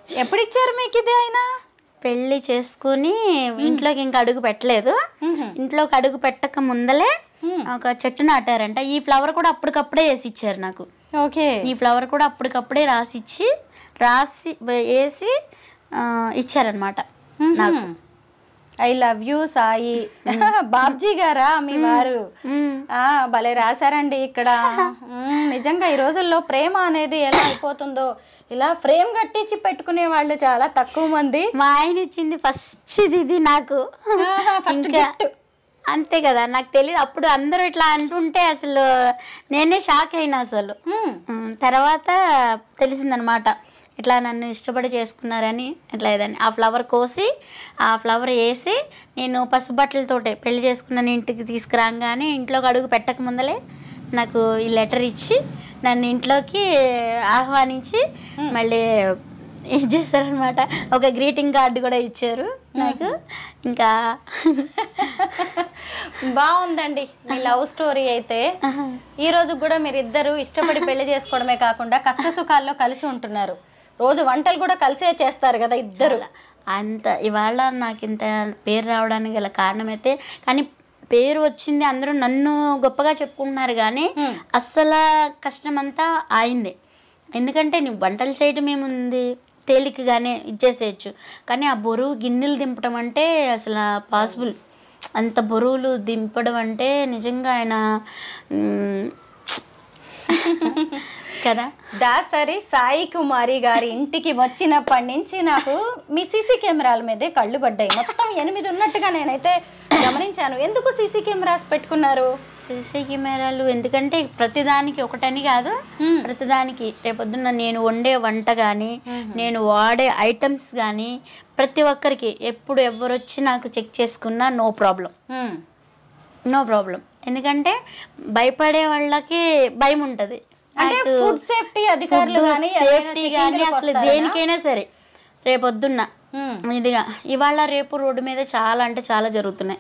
ఎప్పుడు ఇచ్చారు మీకు ఇది? ఆయన
పెళ్లి చేసుకుని ఇంట్లోకి ఇంకా అడుగు పెట్టలేదు. ఇంట్లోకి అడుగు పెట్టక ముందలే ఒక చెట్టు నాటారంట. ఈ ఫ్లవర్ కూడా అప్పటికప్పుడే వేసి ఇచ్చారు నాకు.
ఓకే. ఈ
ఫ్లవర్ కూడా అప్పటికప్పుడే రాసి వేసి ఇచ్చారనమాట నాకు.
I love you Sai. Babji గారా మీ వారు? భలే రాశారండి ఇక్కడ. నిజంగా ఈ రోజుల్లో ప్రేమ అనేది ఎలా అయిపోతుందో. ఇలా ఫ్రేమ్ కట్టించి పెట్టుకునే వాళ్ళు చాలా తక్కువ మంది.
మా ఆయన ఇచ్చింది ఫస్ట్ ఇది నాకు. అంతే కదా, నాకు తెలియదు అప్పుడు. అందరూ ఇట్లా అంటుంటే అసలు నేనే షాక్ అయినా అసలు. తర్వాత తెలిసిందనమాట ఇట్లా నన్ను ఇష్టపడి చేసుకున్నారని. ఇట్లా ఏదని ఆ ఫ్లవర్ కోసి ఆ ఫ్లవర్ వేసి నేను పసుబట్టలతోటే పెళ్లి చేసుకున్న ఇంటికి తీసుకురాగానే ఇంట్లోకి అడుగు పెట్టక ముందలే నాకు ఈ లెటర్ ఇచ్చి నన్ను ఇంట్లోకి ఆహ్వానించి మళ్ళీ ఏం చేశారనమాట. ఒక గ్రీటింగ్ కార్డు కూడా ఇచ్చారు నాకు. ఇంకా
బాగుందండి మీ లవ్ స్టోరీ. అయితే ఈ రోజు కూడా మీరిద్దరు ఇష్టపడి పెళ్లి చేసుకోవడమే కాకుండా కష్ట సుఖాల్లో కలిసి ఉంటున్నారు. రోజు వంటలు కూడా కలిసే చేస్తారు కదా ఇద్దరు.
అంత ఇవాళ నాకు ఇంత పేరు రావడానికి గల కారణం అయితే, కానీ పేరు వచ్చింది అందరూ నన్ను గొప్పగా చెప్పుకుంటున్నారు కానీ అస్సలు కష్టం అంతా ఆయిందే. ఎందుకంటే నువ్వు వంటలు చేయడం ఏముంది, తేలికగానే ఇచ్చేసేయచ్చు. కానీ ఆ బరువు గిన్నెలు దింపడం అంటే అసలు పాసిబుల్ అంత బరువులు దింపడం అంటే నిజంగా ఆయన కదా.
దాసరి సాయి కుమారి గారి ఇంటికి వచ్చినప్పటి నుంచి నాకు మీ సీసీ కెమెరాల మీదే కళ్ళు పడ్డాయి. మొత్తం 8 ఉన్నట్టుగా నేనైతే గమనించాను. ఎందుకు సీసీ కెమెరాస్ పెట్టుకున్నారు?
సీసీ కెమెరాలు ఎందుకంటే ప్రతిదానికి ఒకటని కాదు, ప్రతిదానికి రేపొద్దున్న నేను వండే వంట కానీ నేను వాడే ఐటమ్స్ కానీ ప్రతి ఒక్కరికి ఎప్పుడు ఎవరు వచ్చి నాకు చెక్ చేసుకున్నా నో ప్రాబ్లం. ఎందుకంటే భయపడే వాళ్ళకి భయం ఉంటుంది.
ఫుడ్ సేఫ్టీ అధికారులు
సేఫ్టీ కానీ అసలు దేనికైనా సరే రేపొద్దున్న ఇదిగా ఇవాళ రేపు రోడ్డు మీద చాలా అంటే చాలా జరుగుతున్నాయి.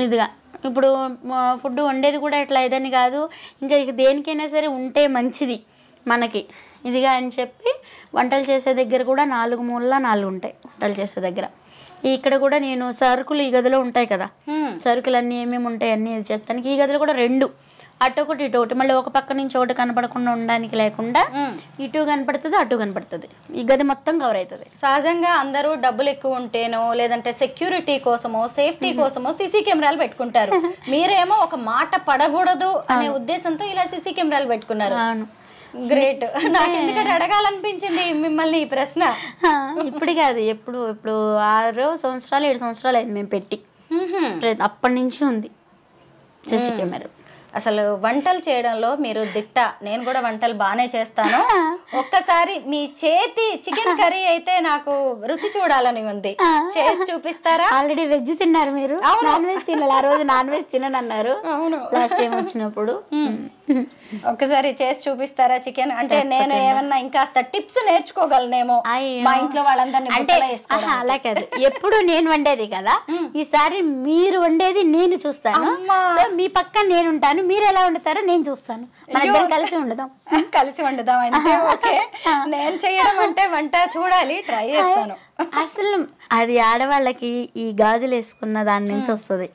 ఇదిగా ఇప్పుడు ఫుడ్ వండేది కూడా ఇట్లా ఇదని కాదు, ఇంకా దేనికైనా సరే ఉంటే మంచిది మనకి ఇదిగా అని చెప్పి వంటలు చేసే దగ్గర కూడా 4 మూలలా 4 ఉంటాయి. వంటలు చేసే దగ్గర ఇక్కడ కూడా నేను సరుకులు ఈ గదిలో ఉంటాయి కదా, సరుకులు అన్నీ ఏమేమి ఉంటాయి అన్నీ ఇది చెప్తానికి ఈ గదిలో కూడా 2 అటొకటి ఇటు ఒకటి, మళ్ళీ ఒక పక్క నుంచి ఒకటి కనపడకుండా ఉండడానికి లేకుండా ఇటు కనపడుతుంది అటు కనపడుతుంది, ఈ గది మొత్తం కవర్ అవుతుంది.
సహజంగా అందరూ డబ్బులు ఎక్కువ ఉంటేనో లేదంటే సెక్యూరిటీ కోసమో సేఫ్టీ కోసమో సీసీ కెమెరాలు పెట్టుకుంటారు. మీరేమో ఒక మాట పడకూడదు అనే ఉద్దేశంతో ఇలా సీసీ కెమెరాలు పెట్టుకున్నారు. గ్రేట్. నాకు ఎందుకంటే అడగాలనిపించింది మిమ్మల్ని ఈ ప్రశ్న.
ఇప్పుడు కాదు, ఇప్పుడు 6 సంవత్సరాలు 7 సంవత్సరాలు అయింది మేము పెట్టి, అప్పటి నుంచి ఉంది సీసీ కెమెరా.
అసలు వంటలు చేయడంలో మీరు దిట్ట. నేను కూడా వంటలు బాగానే చేస్తాను. ఒక్కసారి మీ చేతి చికెన్ కర్రీ అయితే నాకు రుచి చూడాలని ఉంది, చేసి చూపిస్తారా?
ఆల్రెడీ వెజ్ తిన్నారు మీరు, నాన్ వెజ్ తినాలి. ఆ రోజు నాన్ వెజ్ తిననన్నారు లాస్ట్ టైం వచ్చినప్పుడు.
ఒక్కసారి చేసి చూపిస్తారా చికెన్? అంటే నేను ఏమన్నా ఇంకాస్త టిప్స్ నేర్చుకోగలనేమో మా ఇంట్లో వాళ్ళందరినీ.
అంటే అలా కాదు, ఎప్పుడు నేను వండేది కదా, ఈసారి మీరు వండేది నేను చూస్తాను. సో మీ పక్కన నేను ఉంటాను, మీరు ఎలా వండుతారో నేను చూస్తాను, మన ఇద్దరం కలిసి వండుదాం.
కలిసి వండుదాం అంటే ఓకే. నేను చేయడం అంటే వంట చూడాలి, ట్రై చేస్తాను.
అసలు అది ఆడవాళ్ళకి ఈ గాజులు వేసుకున్న దాని నుంచి వస్తుంది.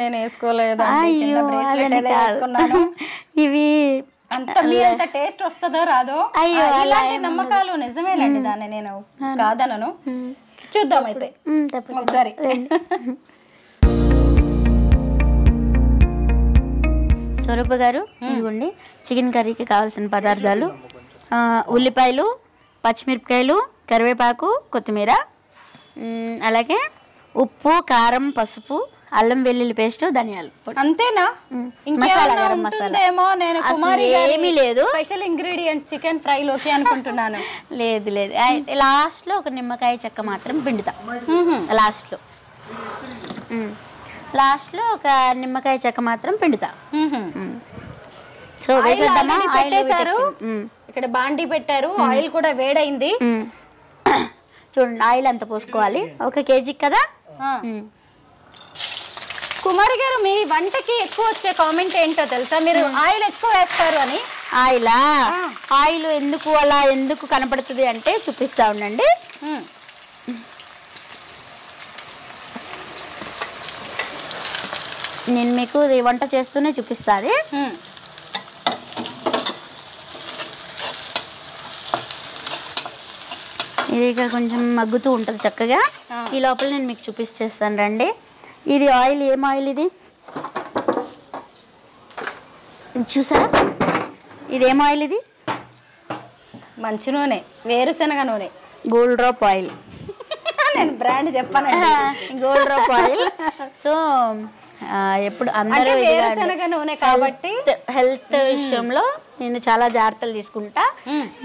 నేను వేసుకోలేదు,
ఇవి
అంత టేస్ట్ వస్తుందో రాదో ఇలాంటి నమ్మకాలు నిజమేనండి. దాన్ని నేను కాదనను. చూద్దాం అయితే ఒకసారి.
స్వరూప గారు, ఇదిగోండి చికెన్ కర్రీకి కావాల్సిన పదార్థాలు: ఉల్లిపాయలు, పచ్చిమిరపకాయలు, కరివేపాకు, కొత్తిమీర, అలాగే ఉప్పు, కారం, పసుపు, అల్లం వెల్లుల్లి పేస్ట్, ధనియాలు.
అంతేనా?
మసాలా, గరం మసాలా ఏమీ లేదు.
స్పెషల్ ఇంగ్రీడియంట్ చికెన్ ఫ్రై లోకి అనుకుంటున్నాను.
లేదు లేదు, లాస్ట్ లో ఒక నిమ్మకాయ చెక్క మాత్రం పిండుతా. లాస్ట్ లో ఒక నిమ్మకాయ చెక్క మాత్రం పిండుతా. సో వేసేద్దామా?
పెట్టేశారు, ఇక్కడ బాండీ పెట్టారు, ఆయిల్ కూడా వేడైంది.
చూడండి, ఆయిల్ అంత పోసుకోవాలి. 1 కేజీకి కదా.
కుమారి గారు, మీ వంటకి ఎక్కువ వచ్చే కామెంట్ ఏంటో తెలుసా? మీరు ఆయిల్ ఎక్కువ వేస్తారు అని.
ఆయిల్ ఎందుకు అలా ఎందుకు కనపడుతుంది అంటే చూపిస్తా ఉండండి. నేను మీకు వంట చేస్తూనే చూపిస్తాది. ఇది ఇక్కడ కొంచెం మగ్గుతూ ఉంటుంది చక్కగా. ఈ లోపల నేను మీకు చూపిస్తాను రండి. ఇది ఆయిల్, ఏం ఆయిల్ ఇది చూసారా? ఇదేం ఆయిల్? ఇది
మంచి నూనె, వేరుశనగ నూనె,
గోల్డ్ డ్రాప్ ఆయిల్.
నేను బ్రాండ్ చెప్పానండి,
గోల్డ్ డ్రాప్ ఆయిల్. సో ఎప్పుడు అందరూ
వేరుశనగ నూనె కాబట్టి
హెల్త్ విషయంలో నేను చాలా జాగ్రత్తలు తీసుకుంటా.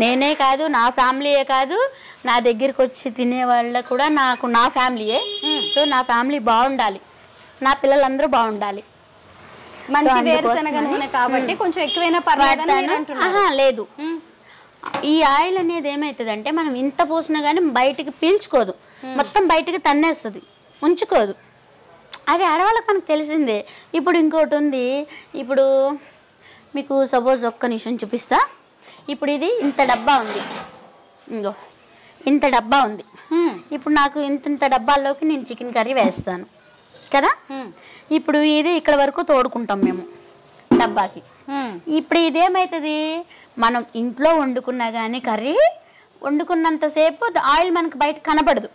నేనే కాదు, నా ఫ్యామిలీయే కాదు, నా దగ్గరికి వచ్చి తినే వాళ్ళ కూడా నాకు నా ఫ్యామిలీయే. సో నా ఫ్యామిలీ బాగుండాలి, నా పిల్లలందరూ బాగుండాలి.
మంచి వేరుశనగ నూనె కాబట్టి కొంచెం ఎక్కువైనా పర్వాలేదు.
లేదు, ఈ ఆయిల్ అనేది ఏమవుతుందంటే మనం ఇంత పోసినా కానీ బయటికి పీల్చుకోదు, మొత్తం బయటికి తన్నేస్తుంది, ఉంచుకోదు. అది ఆడవాళ్ళకి మనకు తెలిసిందే. ఇప్పుడు ఇంకోటి ఉంది. ఇప్పుడు మీకు సపోజ్ ఒక్క నిమిషం చూపిస్తా. ఇప్పుడు ఇది ఇంత డబ్బా ఉంది, ఇంకో ఇంత డబ్బా ఉంది. ఇప్పుడు నాకు ఇంత డబ్బాల్లోకి నేను చికెన్ కర్రీ వేస్తాను కదా. ఇప్పుడు ఇది ఇక్కడ వరకు తోడుకుంటాం మేము డబ్బాకి. ఇప్పుడు ఇదేమవుతుంది, మనం ఇంట్లో వండుకున్నా కానీ కర్రీ వండుకున్నంతసేపు ఆయిల్ మనకు బయట కనపడదు.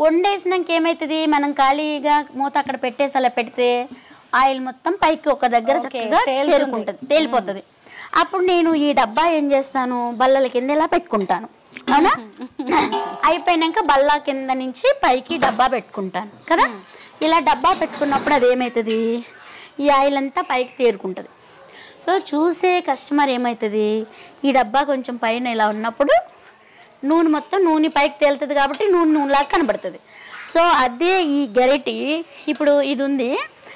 వండేసినాక ఏమవుతుంది, మనం ఖాళీగా మూత అక్కడ పెట్టేసి అలా పెడితే ఆయిల్ మొత్తం పైకి ఒక దగ్గర చక్కగా చేరుకుంటుంది, తేలిపోతుంది. అప్పుడు నేను ఈ డబ్బా ఏం చేస్తాను, బల్లల కింద ఇలా పెట్టుకుంటాను. అవునా, అయిపోయినాక బల్ల కింద నుంచి పైకి డబ్బా పెట్టుకుంటాను కదా. ఇలా డబ్బా పెట్టుకున్నప్పుడు అదేమవుతుంది, ఈ ఆయిల్ అంతా పైకి తేరుకుంటుంది. సో చూసే కస్టమర్ ఏమవుతుంది, ఈ డబ్బా కొంచెం పైన ఇలా ఉన్నప్పుడు నూనె మొత్తం నూనె పైకి తేలుతుంది కాబట్టి నూనెలాగా కనబడుతుంది. సో అదే ఈ గరిటి, ఇప్పుడు ఇది ఉంది,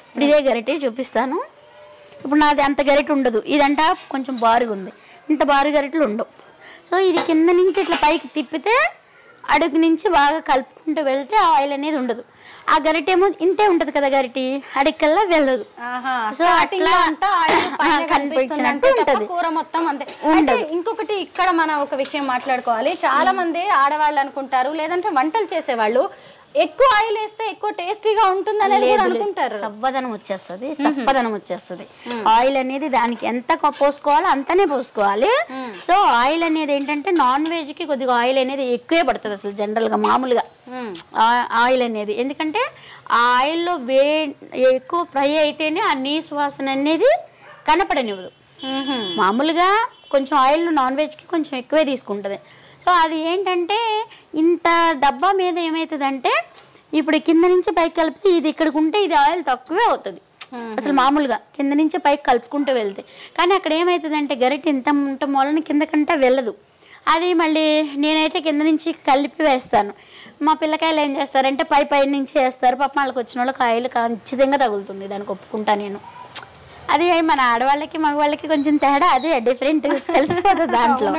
ఇప్పుడు ఇదే గరిటి చూపిస్తాను. ఇప్పుడు నాది అంత గరిటె ఉండదు, ఇదంట కొంచెం బారుగా ఉంది, ఇంత బారు గరిటెలు ఉండవు. సో ఇది కింద నుంచి ఇట్లా పైకి తిప్పితే అడుగు నుంచి బాగా కలుపుకుంటూ వెళ్తే ఆయిల్ అనేది ఉండదు. ఆ గరిటేమో ఇంతే ఉంటది కదా, గరిటి అడికల్లా వెళ్ళదు.
సో అట్లా కనిపించినట్టు ఉంటది కూర మొత్తం అంతే. అంటే ఇంకొకటి ఇక్కడ మనం ఒక విషయం మాట్లాడుకోవాలి. చాలా మంది ఆడవాళ్ళు అనుకుంటారు, లేదంటే వంటలు చేసేవాళ్ళు ఎక్కువ ఆయిల్ వేస్తే ఎక్కువ టేస్టీగా ఉంటుందని అనుకుంటారు.
సవ్వదనం వచ్చేస్తుంది, సప్పదనం వచ్చేస్తుంది. ఆయిల్ అనేది దానికి ఎంత పోసుకోవాలో అంతనే పోసుకోవాలి. సో ఆయిల్ అనేది ఏంటంటే నాన్ వెజ్ కి కొద్దిగా ఆయిల్ అనేది ఎక్కువే పడుతుంది అసలు జనరల్ గా మామూలుగా ఆయిల్ అనేది. ఎందుకంటే ఆ ఆయిల్లో ఎక్కువ ఫ్రై అయితేనే ఆ నీసు వాసన అనేది కనపడనివ్వదు. మామూలుగా కొంచెం ఆయిల్ నాన్ వెజ్ కి కొంచెం ఎక్కువే తీసుకుంటుంది. సో అది ఏంటంటే ఇంత డబ్బా మీద ఏమవుతుందంటే ఇప్పుడు కింద నుంచి పైకి కలిపి ఇది ఇక్కడికి ఉంటే ఇది ఆయిల్ తక్కువే అవుతుంది అసలు మామూలుగా కింద నుంచి పైకి కలుపుకుంటూ వెళ్తే. కానీ అక్కడ ఏమవుతుందంటే గరిటె ఇంత ఉంట మూలని కిందకంటే వెళ్ళదు. అది మళ్ళీ నేనైతే కింద నుంచి కలిపి వేస్తాను. మా పిల్లకాయలు ఏం చేస్తారంటే పై నుంచి వేస్తారు. పాపం వాళ్ళకి వచ్చిన వాళ్ళకి ఆయిల్ ఖచ్చితంగా తగులుతుంది, దానికి ఒప్పుకుంటా నేను. అది మన ఆడవాళ్ళకి మగవాళ్ళకి కొంచెం తేడా, అదే డిఫరెంట్ తెలిసిపోతుంది దాంట్లో.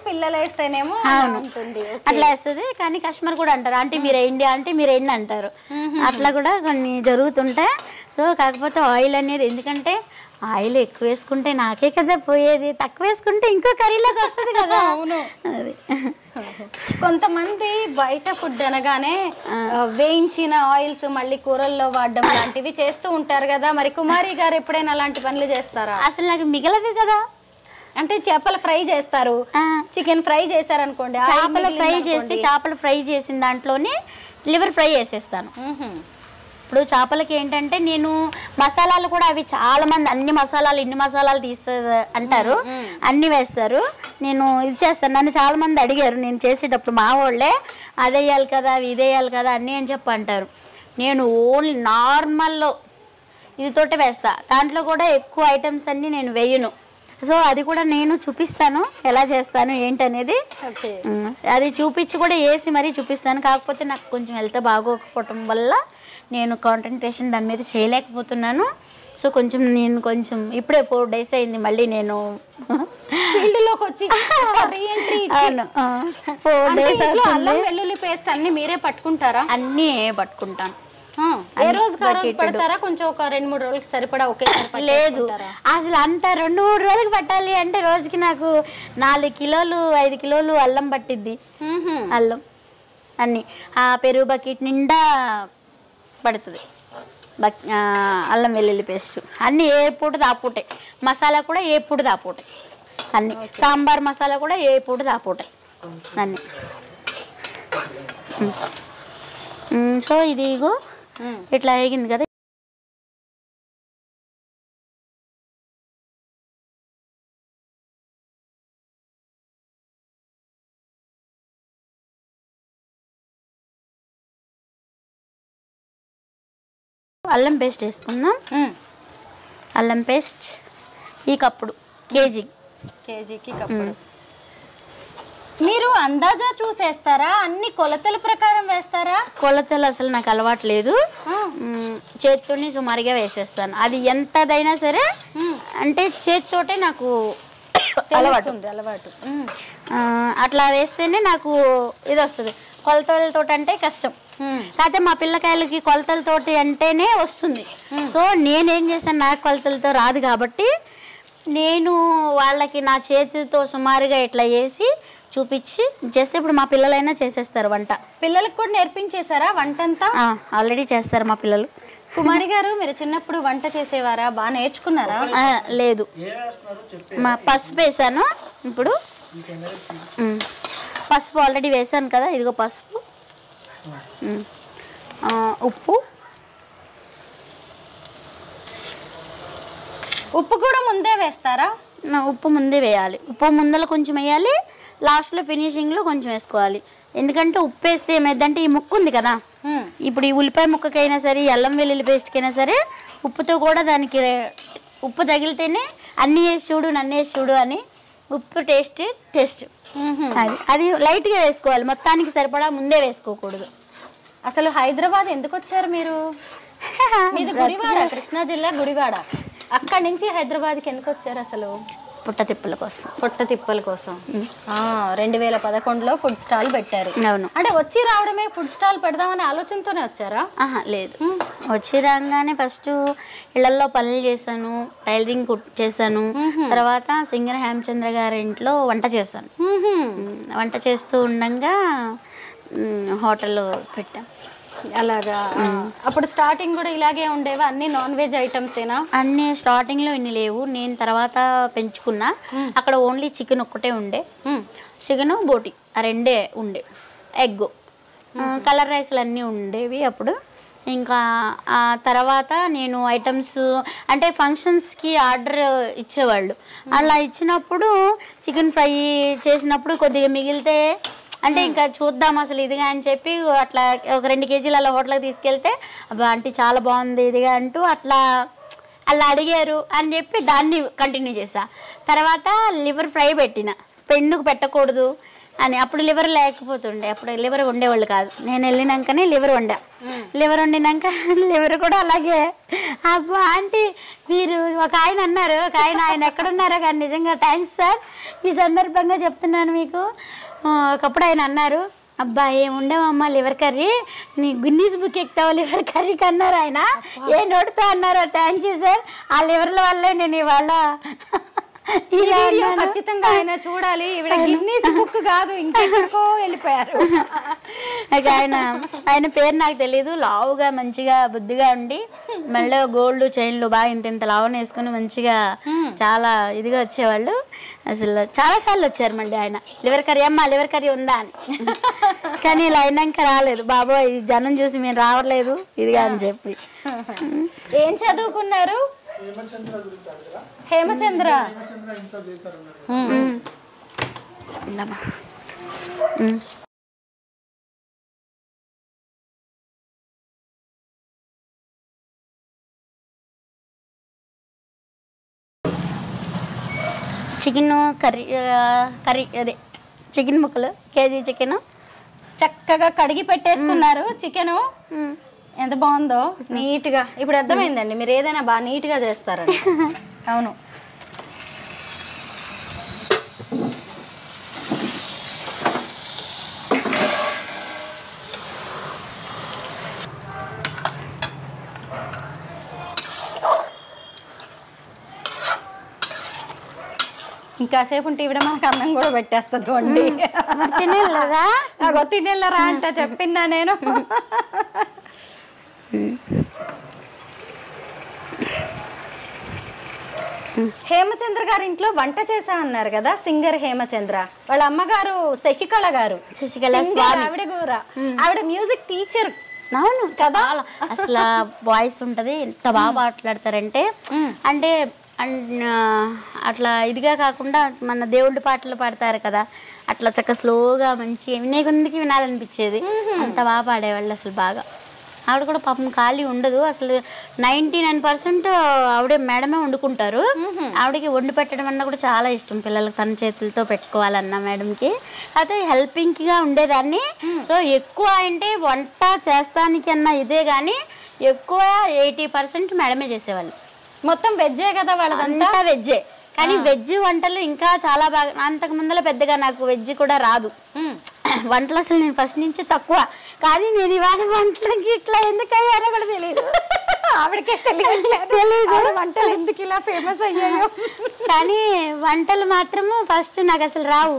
పిల్లలు వేస్తేనేమో
అట్లా వేస్తుంది. కానీ కస్టమర్ కూడా అంటారు ఆంటీ మీరేంటి, ఆంటీ మీరేంటి అంటారు. అట్లా కూడా కొన్ని జరుగుతుంటాయి. సో కాకపోతే ఆయిల్ అనేది, ఎందుకంటే ఆయిల్ ఎక్కువ వేసుకుంటే నాకే కదా పోయేది, తక్కువ వేసుకుంటే ఇంకో కర్రీలోకి వస్తుంది కదా.
అవును, అది కొంతమంది బయట ఫుడ్ అనగానే వేయించిన ఆయిల్స్ మళ్ళీ కూరల్లో వాడడం లాంటివి చేస్తూ ఉంటారు కదా. మరి కుమారి గారు ఎప్పుడైనా అలాంటి పనులు చేస్తారా?
అసలు నాకు మిగలదు కదా.
అంటే చేపల ఫ్రై చేస్తారు, చికెన్ ఫ్రై చేస్తారు అనుకోండి,
చేపలు ఫ్రై చేసిన దాంట్లోనే లివర్ ఫ్రై చేసేస్తాను. ఇప్పుడు చేపలకి ఏంటంటే నేను మసాలాలు కూడా అవి చాలా మంది అన్ని మసాలాలు ఇన్ని మసాలాలు తీస్తారు అంటారు, అన్ని వేస్తారు. నేను ఇది చేస్తాను, నన్ను చాలా మంది అడిగారు నేను చేసేటప్పుడు, మా వాళ్ళే అది వేయాలి కదా అవి ఇది వేయాలి కదా అన్నీ అని చెప్పి అంటారు. నేను ఓన్లీ నార్మల్లో ఇదితోటే వేస్తా, దాంట్లో కూడా ఎక్కువ ఐటమ్స్ అన్నీ నేను వేయను. సో అది కూడా నేను చూపిస్తాను ఎలా చేస్తాను ఏంటనేది. అది చూపించి కూడా వేసి మరీ చూపిస్తాను. కాకపోతే నాకు కొంచెం హెల్త్ బాగోకపోవటం వల్ల నేను కాన్సంట్రేషన్ దాని మీద చేయలేకపోతున్నాను. సో నేను కొంచెం ఇప్పుడే 4 days అయింది మళ్ళీ నేను
ఫీల్డ్లోకి వచ్చి. 4 days అల్లం వెల్లుల్లి పేస్ట్ అన్ని మీరే పట్టుకుంటారా?
అన్నీ పట్టుకుంటాను.
ఏ రోజు పడతారా? కొంచెం ఒక 2-3 రోజులకి సరిపడా ఒకేసారి?
లేదు, అసలు అంత 2-3 రోజులకి పట్టాలి అంటే రోజుకి నాకు 4 కిలోలు 5 కిలోలు అల్లం పట్టిద్ది. అల్లం అన్ని ఆ పెరుగు బకెట్ నిండా పడుతుంది. అల్లం వెల్లుల్లి పేస్ట్ అన్నీ ఏ పూట దాపూటే, మసాలా కూడా ఏ పూట దాపూటే, అన్ని సాంబార్ మసాలా కూడా ఏ పూట దాపూటే అన్ని. సో ఇది ఇగో ఇట్లా వేగింది కదా. అల్లం పేస్ట్ వేసుకున్నాం. అల్లం పేస్ట్ ఈ కప్పుడు
కేజీకి కప్పుడు. మీరు అందాజా చూసేస్తారా? అన్ని కొలతల ప్రకారం వేస్తారా?
కొలతలు అసలు నాకు అలవాటు లేదు, చేతితోనే సుమారుగా వేసేస్తాను. అది ఎంతదైనా సరే అంటే చేతితోటే నాకు అలవాటు. అట్లా వేస్తేనే నాకు ఇది వస్తుంది. కొలతలతో అంటే కష్టం. కాకపోతే మా పిల్లకాయలకి కొలతలతోటి అంటేనే వస్తుంది. సో నేనేం చేశాను, నాకు కొలతలతో రాదు కాబట్టి నేను వాళ్ళకి నా చేతితో సుమారుగా ఇట్లా వేసి చూపించి చేస్తే ఇప్పుడు మా పిల్లలైనా చేసేస్తారు వంట.
పిల్లలకు కూడా నేర్పించేశారా వంట అంతా?
ఆల్రెడీ చేస్తారు మా పిల్లలు.
కుమారి గారు మీరు చిన్నప్పుడు వంట చేసేవారా? బాగా నేర్చుకున్నారా?
లేదు, మా పసుపు వేసాను. ఇప్పుడు పసుపు ఆల్రెడీ వేసాను కదా, ఇదిగో పసుపు, ఉప్పు.
ఉప్పు కూడా ముందే వేస్తారా?
ఉప్పు ముందే వేయాలి. ఉప్పు ముందర కొంచెం వేయాలి, లాస్ట్లో ఫినిషింగ్లో కొంచెం వేసుకోవాలి. ఎందుకంటే ఉప్పు వేస్తే ఏమైందంటే ఈ ముక్క ఉంది కదా, ఇప్పుడు ఈ ఉల్లిపాయ ముక్కకైనా సరే, అల్లం వెల్లుల్లి పేస్ట్కైనా సరే ఉప్పుతో కూడా దానికి ఉప్పు తగిలితేనే అన్నీ వేసి చూడు, నన్ను వేసి చూడు అని ఉప్పు టేస్ట్ అది లైట్గా వేసుకోవాలి, మొత్తానికి సరిపడా ముందే వేసుకోకూడదు.
అసలు హైదరాబాద్ ఎందుకు వచ్చారు మీరు? మీది గుడివాడ, కృష్ణా జిల్లా గుడివాడ. అక్కడి నుంచి హైదరాబాద్కి ఎందుకు వచ్చారు అసలు?
పుట్టతిప్పల కోసం.
పుట్టతిప్పల కోసం. 2011లో ఫుడ్ స్టాల్ పెట్టారు.
అవును.
అంటే వచ్చి రావడమే ఫుడ్ స్టాల్ పెడదామనే ఆలోచనతోనే వచ్చారా?
లేదు, వచ్చి రాగానే ఫస్ట్ ఇళ్లలో పనులు చేశాను, టైలరింగ్ చేశాను, తర్వాత సింగర్ హేమచంద్ర గారి ఇంట్లో వంట చేశాను. వంట చేస్తూ ఉండగా హోటల్లో పెట్టాం.
అలాగా. అప్పుడు స్టార్టింగ్ కూడా ఇలాగే ఉండేవా? అన్ని నాన్ వెజ్ ఐటమ్సేనా?
అన్ని స్టార్టింగ్లో ఇన్ని లేవు, నేను తర్వాత పెంచుకున్నా. అక్కడ ఓన్లీ చికెన్ ఒక్కటే ఉండే, చికెను బోటి ఆ రెండే ఉండే, ఎగ్, కలర్ రైస్లు అన్నీ ఉండేవి అప్పుడు. ఇంకా ఆ తర్వాత నేను ఐటమ్స్ అంటే ఫంక్షన్స్కి ఆర్డర్ ఇచ్చేవాళ్ళు, అలా ఇచ్చినప్పుడు చికెన్ ఫ్రై చేసినప్పుడు కొద్దిగా మిగిలితే అంటే ఇంకా చూద్దాం అసలు ఇదిగా అని చెప్పి అట్లా ఒక 2 కేజీలు అలా హోటల్కి తీసుకెళ్తే అబ్బా ఆంటీ చాలా బాగుంది ఇదిగా అంటూ అట్లా అడిగారు అని చెప్పి దాన్ని కంటిన్యూ చేసా. తర్వాత లివర్ ఫ్రై పెట్టిన, పెండుకు పెట్టకూడదు అని. అప్పుడు లివర్ లేకపోతుండే, అప్పుడు లివర్ వండేవాళ్ళు కాదు. నేను వెళ్ళినాకనే లివర్ వండా. లివర్ వండినాక లివర్ కూడా అలాగే అబ్బా ఆంటీ మీరు ఒక ఆయన అన్నారు, ఒక ఆయన ఎక్కడున్నారో కానీ నిజంగా థ్యాంక్స్ సార్, ఈ సందర్భంగా చెప్తున్నాను మీకు. ఒకప్పుడు ఆయన అన్నారు, అబ్బా ఏముండేవమ్మా లివర్ కర్రీ, నీ గిన్నీస్ బుక్ ఎక్కుతావా లివర్ కర్రీకి అన్నారు ఆయన. ఏ నోటితో అన్నారు. థ్యాంక్ యూ సార్, ఆ లివర్ల వల్లే నేను ఇవాళ
ఖచ్చితంగా ఆయన చూడాలి. ఈవిడ గిన్నీస్ బుక్ కాదు ఇంకెక్కడికో వెళ్ళిపోయారు.
ఆయన పేరు నాకు తెలియదు. లావుగా మంచిగా బుద్ధిగా ఉండి మళ్ళీ గోల్డ్ చైన్లు బాగా ఇంత లావుని వేసుకుని మంచిగా చాలా ఇదిగా వచ్చేవాళ్ళు. అసలు చాలా సార్లు వచ్చారు మళ్ళీ ఆయన, లివర్ కర్రీ అమ్మా లివర్ కర్రీ ఉందా అని. కానీ ఇలా అయినాక రాలేదు, బాబోయ్ జనం చూసి మేము రావట్లేదు ఇదిగా అని చెప్పి.
ఏం చదువుకున్నారు? హేమచంద్ర.
చికెన్ కర్రీ అదే చికెన్ ముక్కలు, కేజీ చికెన్
చక్కగా కడిగి పెట్టేసుకున్నారు. చికెను ఎంత బాగుందో నీట్గా. ఇప్పుడు అర్థమైందండి మీరు ఏదైనా బాగా నీట్గా చేస్తారని. అవును. ఇంకాసేపు ఉంటే ఇవిడ మనకు అన్నం కూడా పెట్టేస్తుంది వండి.
తినేళ్ళరా
తినేళ్ళరా అంట చెప్పిందా నేను. హేమచంద్ర గారి ఇంట్లో వంట చేసా అన్నారు కదా, సింగర్ హేమచంద్ర. వాళ్ళ అమ్మగారు శశికళ గారు. ఆవిడ కూడా ఆవిడ మ్యూజిక్ టీచర్.
అవును కదా, అసలు వాయిస్ ఉంటది, ఎంత బాగా మాట్లాడతారంటే. అంటే అట్లా ఇదిగా కాకుండా మన దేవుడి పాటలు పాడతారు కదా, అట్లా చక్కగా స్లోగా మంచిగా వినే కొందికి వినాలనిపించేది. అంత బాగా పాడేవాళ్ళు అసలు బాగా. ఆవిడ కూడా పాపం ఖాళీ ఉండదు అసలు. 99% ఆవిడే మేడమే వండుకుంటారు. ఆవిడకి వండి పెట్టడం అన్నా కూడా చాలా ఇష్టం, పిల్లలకు తన చేతులతో పెట్టుకోవాలన్నా మేడంకి. అయితే హెల్పింగ్గా ఉండేదాన్ని. సో ఎక్కువ అంటే వంట చేస్తానికి అన్నా ఇదే కానీ ఎక్కువ 80% మేడమే చేసేవాళ్ళు.
మొత్తం వెజ్జే కదా వాళ్ళదంతా?
వెజ్జే, కానీ వెజ్ వంటలు ఇంకా చాలా బాగా. అంతకు ముందర పెద్దగా నాకు వెజ్ కూడా రాదు వంటలు, అసలు నేను ఫస్ట్ నుంచి తక్కువ. కానీ నేను ఇవాళ వంటలకి ఇట్లా ఎందుకు అయ్యారో కూడా తెలియదు.
ఆవిడకే తెలియదు వంటలు ఎందుకు ఇలా ఫేమస్ అయ్యాయో.
కానీ వంటలు మాత్రము ఫస్ట్ నాకు అసలు రావు.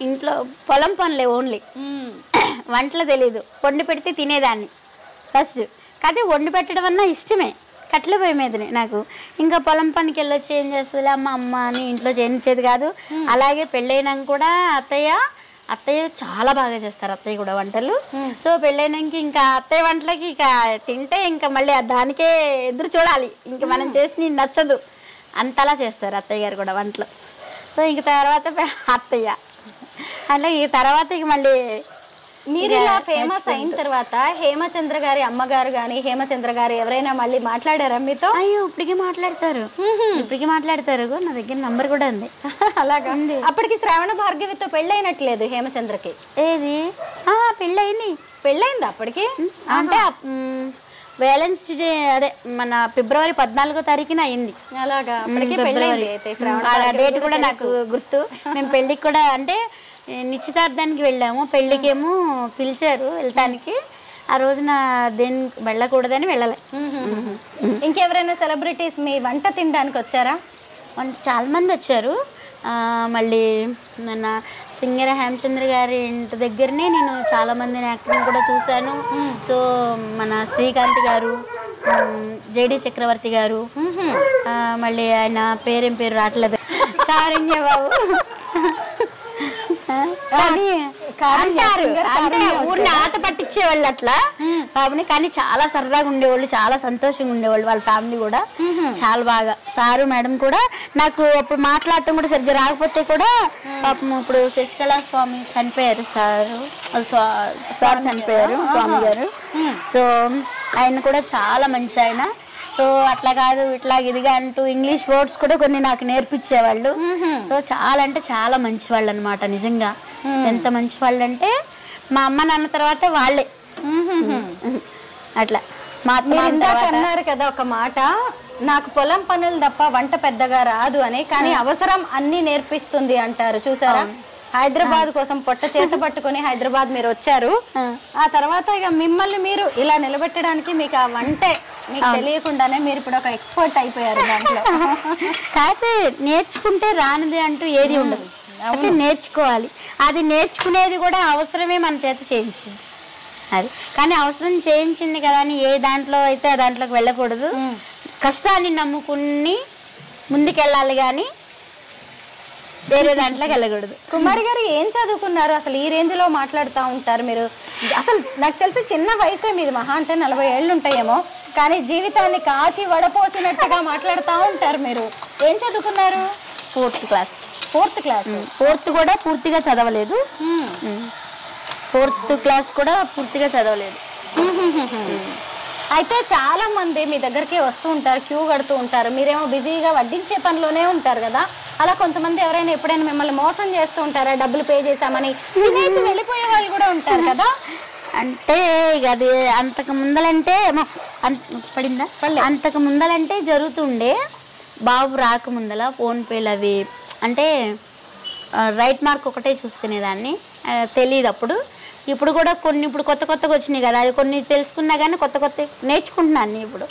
ఇంట్లో పొలం పనులే ఓన్లీ, వంటలు తెలీదు. వండి పెడితే తినేదాన్ని ఫస్ట్. కానీ వండి పెట్టడం అన్నా ఇష్టమే, కట్టెల పొయ్యి మీదనే నాకు. ఇంకా పొలం పనికి వెళ్ళొచ్చి ఏం చేస్తుంది అమ్మ అని ఇంట్లో చేయించేది కాదు. అలాగే పెళ్ళైనాక కూడా అత్తయ్య అత్తయ్య చాలా బాగా చేస్తారు, అత్తయ్య కూడా వంటలు. సో పెళ్ళైనాక ఇంకా అత్తయ్య వంటలకి ఇక తింటే ఇంకా మళ్ళీ దానికే ఎదురు చూడాలి, ఇంకా మనం చేసి నచ్చదు అంతలా చేస్తారు అత్తయ్య గారు కూడా వంటలు. సో ఇంక తర్వాత అత్తయ్య అట్లా ఈ తర్వాత ఇక మళ్ళీ
మీరు ఇలా ఫేమస్ అయిన తర్వాత హేమచంద్ర గారి అమ్మగారు కానీ హేమచంద్ర గారు ఎవరైనా మళ్ళీ మాట్లాడారా మీతో?
అయ్యో ఇప్పటికీ మాట్లాడతారు, నా దగ్గర నంబర్ కూడా ఉంది.
అలాగా ఉంది. అప్పటికి శ్రావణ భార్గవితో పెళ్ళైనట్లేదు హేమచంద్రకి.
ఏది
పెళ్ళైంది అప్పటికి
అంటే వేలెన్స్ డే అదే మన ఫిబ్రవరి 14వ తారీఖున అయింది.
అలాగా అప్పటికి పెళ్ళైంది.
డేట్ కూడా నాకు గుర్తు. మేము పెళ్ళికి కూడా అంటే నిశ్చితార్థానికి వెళ్ళాము, పెళ్ళికేమో పిలిచారు వెళ్ళటానికి. ఆ రోజున దేనికి వెళ్ళకూడదని వెళ్ళలే.
ఇంకెవరైనా సెలబ్రిటీస్ మీ వంట తినడానికి వచ్చారా?
చాలా మంది వచ్చారు. మళ్ళీ మన సింగర్ హేమచంద్ర గారి ఇంటి దగ్గరనే నేను చాలా మందిని యాక్టింగ్ కూడా చూశాను. సో మన శ్రీకాంత్ గారు, జేడి చక్రవర్తి గారు, మళ్ళీ ఆయన పేరేం పేరు రావట్లేదు, కారుణ్య బాబు అంటే ఊరిని ఆట పట్టించేవాళ్ళు అట్లా బాబుని. కానీ చాలా సరదాగా ఉండేవాళ్ళు, చాలా సంతోషంగా ఉండేవాళ్ళు. వాళ్ళ ఫ్యామిలీ కూడా చాలా బాగా. సారు మేడం కూడా నాకు అప్పుడు మాట్లాడటం కూడా సరిగ్గా రాకపోతే కూడా పాపం ఇప్పుడు శశికళా స్వామి చనిపోయారు, సార్ చనిపోయారు స్వామి గారు. సో ఆయన కూడా చాలా మంచి ఆయన. సో అట్లా కాదు ఇట్లా ఇదిగా అంటూ ఇంగ్లీష్ వర్డ్స్ కూడా కొన్ని నాకు నేర్పించేవాళ్ళు. సో చాలా అంటే చాలా మంచి వాళ్ళు అనమాట. నిజంగా ఎంత మంచి వాళ్ళు అంటే మా అమ్మ నాన్న తర్వాత వాళ్ళే. అట్లా
అన్నారు కదా ఒక మాట, నాకు పొలం పనులు తప్ప వంట పెద్దగా రాదు అని, కానీ అవసరం అన్ని నేర్పిస్తుంది అంటారు. చూసారా, హైదరాబాద్ కోసం పొట్ట చేత పట్టుకుని హైదరాబాద్ మీరు వచ్చారు. ఆ తర్వాత ఇక మిమ్మల్ని మీరు ఇలా నిలబెట్టడానికి మీకు ఆ వంటే మీకు తెలియకుండానే మీరు ఇప్పుడు ఒక ఎక్స్పర్ట్ అయిపోయారు దాంట్లో.
కాకపోతే నేర్చుకుంటే రానిది అంటూ ఏది ఉండదు, అంటే నేర్చుకోవాలి. అది నేర్చుకునేది కూడా అవసరమే మన చేత చేయించింది అది. కానీ అవసరం చేయించింది కదా అని ఏ దాంట్లో అయితే ఆ దాంట్లోకి వెళ్ళకూడదు. కష్టాన్ని నమ్ముకుని ముందుకెళ్ళాలి కానీ వేరే దాంట్లోకి వెళ్ళకూడదు.
కుమారి గారు ఏం చదువుకున్నారు? అసలు ఈ రేంజ్ లో మాట్లాడుతూ ఉంటారు మీరు. అసలు నాకు తెలిసి చిన్న వయసే మీది, మహా అంటే 40 ఏళ్ళు ఉంటాయేమో, కానీ జీవితాన్ని కాచి వడపోసినట్టుగా మాట్లాడుతూ ఉంటారు మీరు. ఏం చదువుకున్నారు?
4th class.
4th class.
4th కూడా పూర్తిగా చదవలేదు. 4th క్లాస్ కూడా పూర్తిగా చదవలేదు.
అయితే చాలా మంది మీ దగ్గరికి వస్తూ ఉంటారు, క్యూ కడుతూ ఉంటారు. మీరేమో బిజీగా వడ్డించే పనిలోనే ఉంటారు కదా. అలా కొంతమంది ఎవరైనా ఎప్పుడైనా మిమ్మల్ని మోసం చేస్తూ ఉంటారా? డబ్బులు పే చేశామని తినేసి వెళ్ళిపోయే వాళ్ళు కూడా ఉంటారు కదా.
అంటే ఇక అది అంతకు ముందలంటే పడిందా అంతకు ముందలంటే జరుగుతుండే. బాబు రాకముందల ఫోన్పేలు అవి అంటే రైట్ మార్క్ ఒకటే చూసుకునేదాన్ని, తెలియదు అప్పుడు. ఇప్పుడు కూడా కొన్ని ఇప్పుడు కొత్త కొత్తగా వచ్చినాయి కదా, అది కొన్ని తెలుసుకున్నా కానీ కొత్త కొత్త నేర్చుకుంటున్నాను ఇప్పుడు.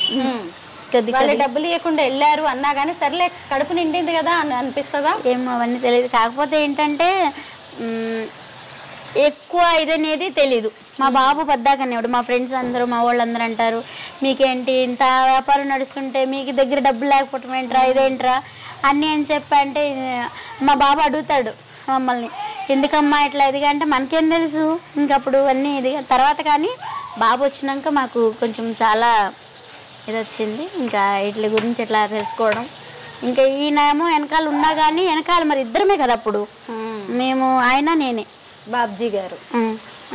వాళ్ళు డబ్బులు ఇవ్వకుండా వెళ్ళారు అన్నా కానీ సర్లే కడుపు నిండింది కదా అని అనిపిస్తుందా?
ఏమో అవన్నీ తెలియదు. కాకపోతే ఏంటంటే ఎక్కువ ఇదనేది తెలీదు. మా బాబు పద్దాకనేవాడు. మా ఫ్రెండ్స్ అందరూ మా వాళ్ళందరూ అంటారు, మీకేంటి ఇంత వ్యాపారం నడుస్తుంటే మీకు దగ్గర డబ్బులు లేకపోవటం ఏంట్రా, ఇదేంట్రా అన్నీ అని చెప్పంటే మా బాబు అడుగుతాడు మమ్మల్ని, ఎందుకమ్మా ఇట్లా ఇదిగా అంటే మనకేం తెలుసు ఇంకప్పుడు అన్నీ ఇది. తర్వాత కానీ బాబు వచ్చినాక మాకు కొంచెం చాలా ఇది వచ్చింది, ఇంకా వీటి గురించి ఎట్లా తెలుసుకోవడం. ఇంకా ఈయనేమో వెనకాల ఉన్నా కానీ వెనకాల మరి ఇద్దరమే కదా అప్పుడు, మేము ఆయన నేనే,
బాబ్జీ గారు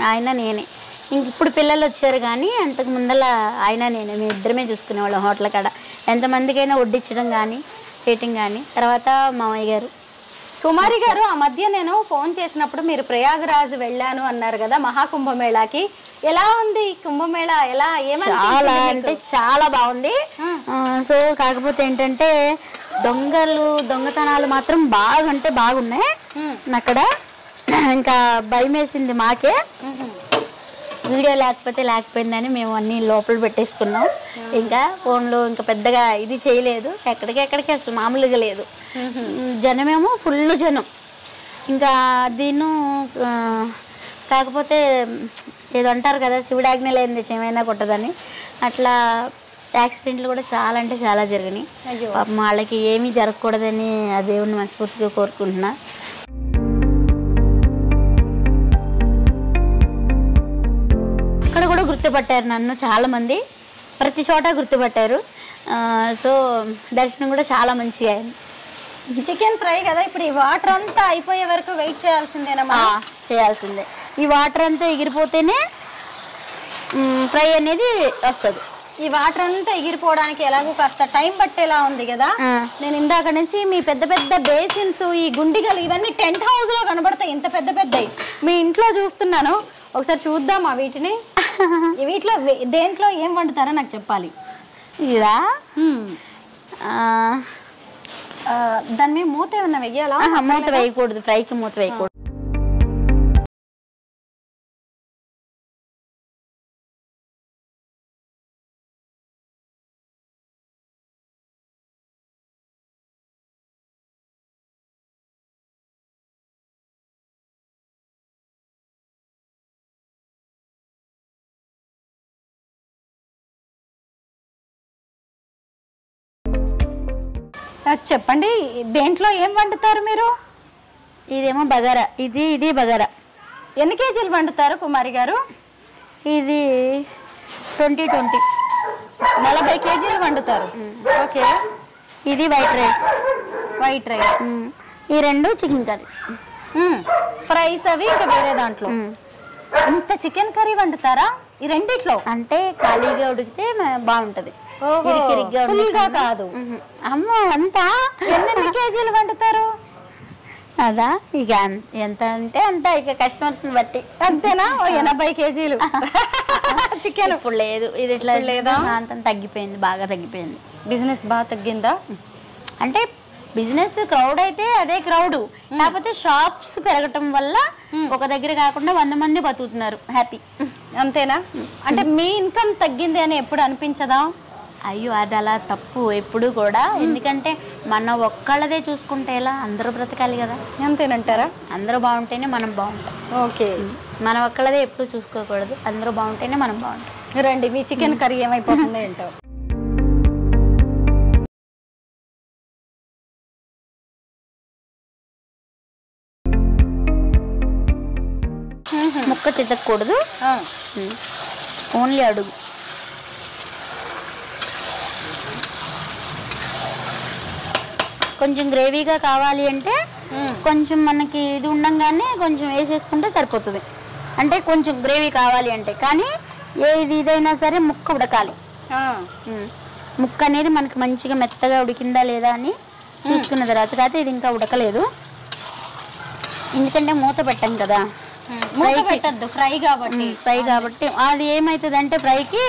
ఆయన నేనే. ఇంక ఇప్పుడు పిల్లలు వచ్చారు కానీ అంతకు ముందల ఆయన నేనే, మేము ఇద్దరమే చూసుకునేవాళ్ళం. హోటల్ కాడ ఎంతమందికైనా వడ్డించడం కానీ చేయటం కానీ. తర్వాత మామయ్య గారు.
కుమారి గారు, ఆ మధ్య నేను ఫోన్ చేసినప్పుడు మీరు ప్రయాగరాజ్ వెళ్ళాను అన్నారు కదా మహాకుంభమేళాకి. ఎలా ఉంది కుంభమేళా? ఎలా
చాలా అంటే చాలా బాగుంది. సో కాకపోతే ఏంటంటే దొంగతనాలు మాత్రం బాగా అంటే బాగున్నాయి అక్కడ. ఇంకా భయం వేసింది మాకే, వీడియో లేకపోయిందని మేము అన్ని లోపల పెట్టేసుకున్నాం. ఇంకా ఫోన్లో ఇంకా పెద్దగా ఇది చేయలేదు, ఎక్కడికి అసలు మామూలుగా లేదు. జనమేమో ఫుల్ జనం. ఇంకా దీన్ని కాకపోతే ఏదో అంటారు కదా, శివుడాజ్ఞ లేనిది ఏమైనా కొట్టదని, అట్లా యాక్సిడెంట్లు కూడా చాలా అంటే చాలా జరిగినాయి. వాళ్ళకి ఏమీ జరగకూడదని ఆ దేవుడిని మనస్ఫూర్తిగా కోరుకుంటున్నా. గుర్తుపట్టారు నన్ను చాలామంది, ప్రతి చోట గుర్తుపట్టారు. సో దర్శనం కూడా చాలా మంచిగా అయింది.
చికెన్ ఫ్రై కదా, ఇప్పుడు ఈ వాటర్ అంతా అయిపోయే వరకు వెయిట్ చేయాల్సిందేనా?
చేయాల్సిందే. ఈ వాటర్ అంతా ఎగిరిపోతేనే ఫ్రై అనేది వస్తుంది.
ఈ వాటర్ అంతా ఎగిరిపోవడానికి ఎలాగో కాస్త టైం పట్టేలా ఉంది కదా. నేను ఇందాక నుంచి మీ పెద్ద పెద్ద బేసిన్స్, ఈ గుండిగలు ఇవన్నీ టెంట్ హౌస్ లో కనబడతాయి, ఇంత పెద్ద పెద్దవి. మీ ఇంట్లో చూస్తున్నాను, ఒకసారి చూద్దామా వీటిని? వీటిలో దేంట్లో ఏం వండుతారో నాకు చెప్పాలి.
ఇదా
దాని మీద మూత ఏమన్నా వెయ్యాలా?
మూత వేయకూడదు, ఫ్రైకి మూత వేయకూడదు.
చెప్పండి, దేంట్లో ఏం వండుతారు మీరు?
ఇదేమో బగారా, ఇది బగారా.
ఎన్ని కేజీలు వండుతారు కుమారి గారు?
ఇది 20
40 కేజీలు వండుతారు. ఓకే.
ఇది వైట్ రైస్. ఈ 2 చికెన్ కర్రీ.
ఫ్రైస్ అవి ఇంకా వేరే దాంట్లో. ఇంత చికెన్ కర్రీ వండుతారా ఈ రెండిట్లో?
అంటే ఖాళీగా ఉడికితే బాగుంటది,
ఫుల్గా కాదు.
అమ్మో అంతా
ఎన్ని కేజీలు వండుతారు?
అదా ఇక ఎంత అంటే అంత, ఇక కస్టమర్స్ ని బట్టి.
అంతేనా? 80 కేజీలు చికెన్.
ఇప్పుడు లేదు, ఇది ఇట్లా లేదా, అంత తగ్గిపోయింది, బాగా తగ్గిపోయింది.
బిజినెస్ బాగా తగ్గిందా?
అంటే బిజినెస్ క్రౌడ్ అయితే అదే క్రౌడ్, కాకపోతే షాప్స్ పెరగటం వల్ల ఒక దగ్గర కాకుండా 100 మంది బతుకుతున్నారు, హ్యాపీ.
అంతేనా? అంటే మీ ఇన్కమ్ తగ్గింది అని ఎప్పుడు అనిపించదా?
అయ్యో అది అలా తప్పు ఎప్పుడు కూడా. ఎందుకంటే మన ఒక్కళ్ళదే చూసుకుంటే ఎలా, అందరూ బ్రతకాలి కదా.
అంతేనంటారా?
అందరూ బాగుంటేనే మనం బాగుంటాం.
ఓకే.
మన ఒక్కళ్ళదే ఎప్పుడు చూసుకోకూడదు, అందరూ బాగుంటేనే మనం బాగుంటాం.
రండి, మీ చికెన్ కర్రీ ఏమైపోతుందో ఏంటో.
ముక్క చితకూడదు, ఓన్లీ అడుగు. కొంచెం గ్రేవీగా కావాలి అంటే కొంచెం మనకి ఇది ఉండంగానే కొంచెం వేసేసుకుంటే సరిపోతుంది. అంటే కొంచెం గ్రేవీ కావాలి అంటే, కానీ ఇదైనా సరే ముక్క ఉడకాలి. ముక్క అనేది మనకి మంచిగా మెత్తగా ఉడికిందా లేదా అని చూసుకున్న తర్వాత. కాకపోతే ఇది ఇంకా ఉడకలేదు, ఎందుకంటే మూత పెట్టాం కదా.
మూత పెట్టద్దు, ఫ్రై కాబట్టి.
అది ఏమవుతుంది అంటే ఫ్రైకి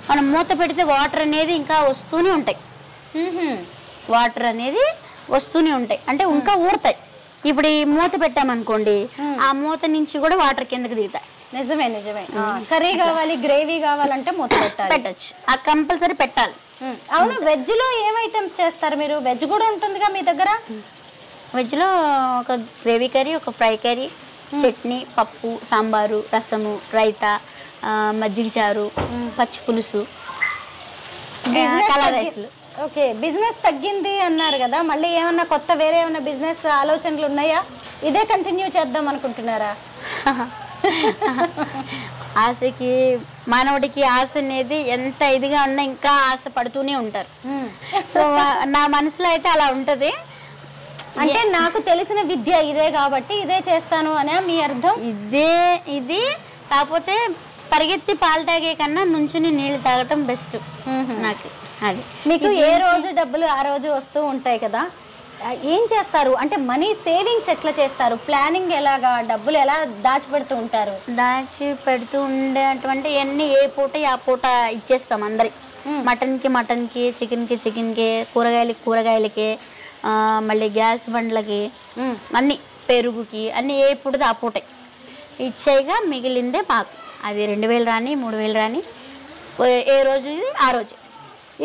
మనం మూత పెడితే వాటర్ అనేది ఇంకా వస్తూనే ఉంటాయి. అంటే ఇంకా ఊరుతాయి. ఇప్పుడు ఈ మూత పెట్టామనుకోండి, ఆ మూత నుంచి కూడా వాటర్ కిందకి దిగుతాయి.
నిజమే. కర్రీ కావాలి, గ్రేవీ కావాలంటే మూత
పెట్టచ్చు, ఆ కంపల్సరీ పెట్టాలి.
అవును. వెజ్ లో ఏం ఐటమ్స్ చేస్తారు మీరు? వెజ్ కూడా ఉంటుందిగా మీ దగ్గర?
వెజ్ లో ఒక గ్రేవీ కర్రీ, ఒక ఫ్రై కర్రీ, చట్నీ, పప్పు, సాంబారు, రసము, రైతా, మజ్జిగ చారు, పచ్చి పులుసు, కలర్ రైస్లు.
ఓకే. బిజినెస్ తగ్గింది అన్నారు కదా, మళ్ళీ ఏమన్నా కొత్త వేరే ఏమన్నా బిజినెస్ ఆలోచనలు ఉన్నాయా? ఇదే కంటిన్యూ చేద్దాం అనుకుంటున్నారా?
ఆశకి, మానవుడికి ఆశ అనేది ఎంత ఇదిగా ఉన్నా ఇంకా ఆశ పడుతూనే ఉంటారు. నా మనసులో అయితే అలా ఉంటది.
అంటే నాకు తెలిసిన విద్య ఇదే కాబట్టి ఇదే చేస్తాను అనే మీ అర్థం?
ఇది కాకపోతే పరిగెత్తి పాలు తాగే కన్నా నుంచుని నీళ్ళు తాగటం బెస్ట్ నాకు. అది
మీకు ఏ రోజు డబ్బులు ఆ రోజు వస్తూ ఉంటాయి కదా, ఏం చేస్తారు? అంటే మనీ సేవింగ్స్ ఎట్లా చేస్తారు? ప్లానింగ్ ఎలాగా? డబ్బులు ఎలా దాచిపెడుతూ ఉంటారు?
దాచిపెడుతూ ఉండేటువంటి అన్ని ఏ పూట ఆ పూట ఇచ్చేస్తాం అందరి. మటన్కి, చికెన్కి, కూరగాయలకి, మళ్ళీ గ్యాస్ బండ్లకి, అన్ని పెరుగుకి, అన్ని ఏ పూటది ఆ పూట ఇచ్చేయగా మిగిలిందే మాకు. అది 2000 రాని 3000 రాని ఏ రోజు ఆ రోజు.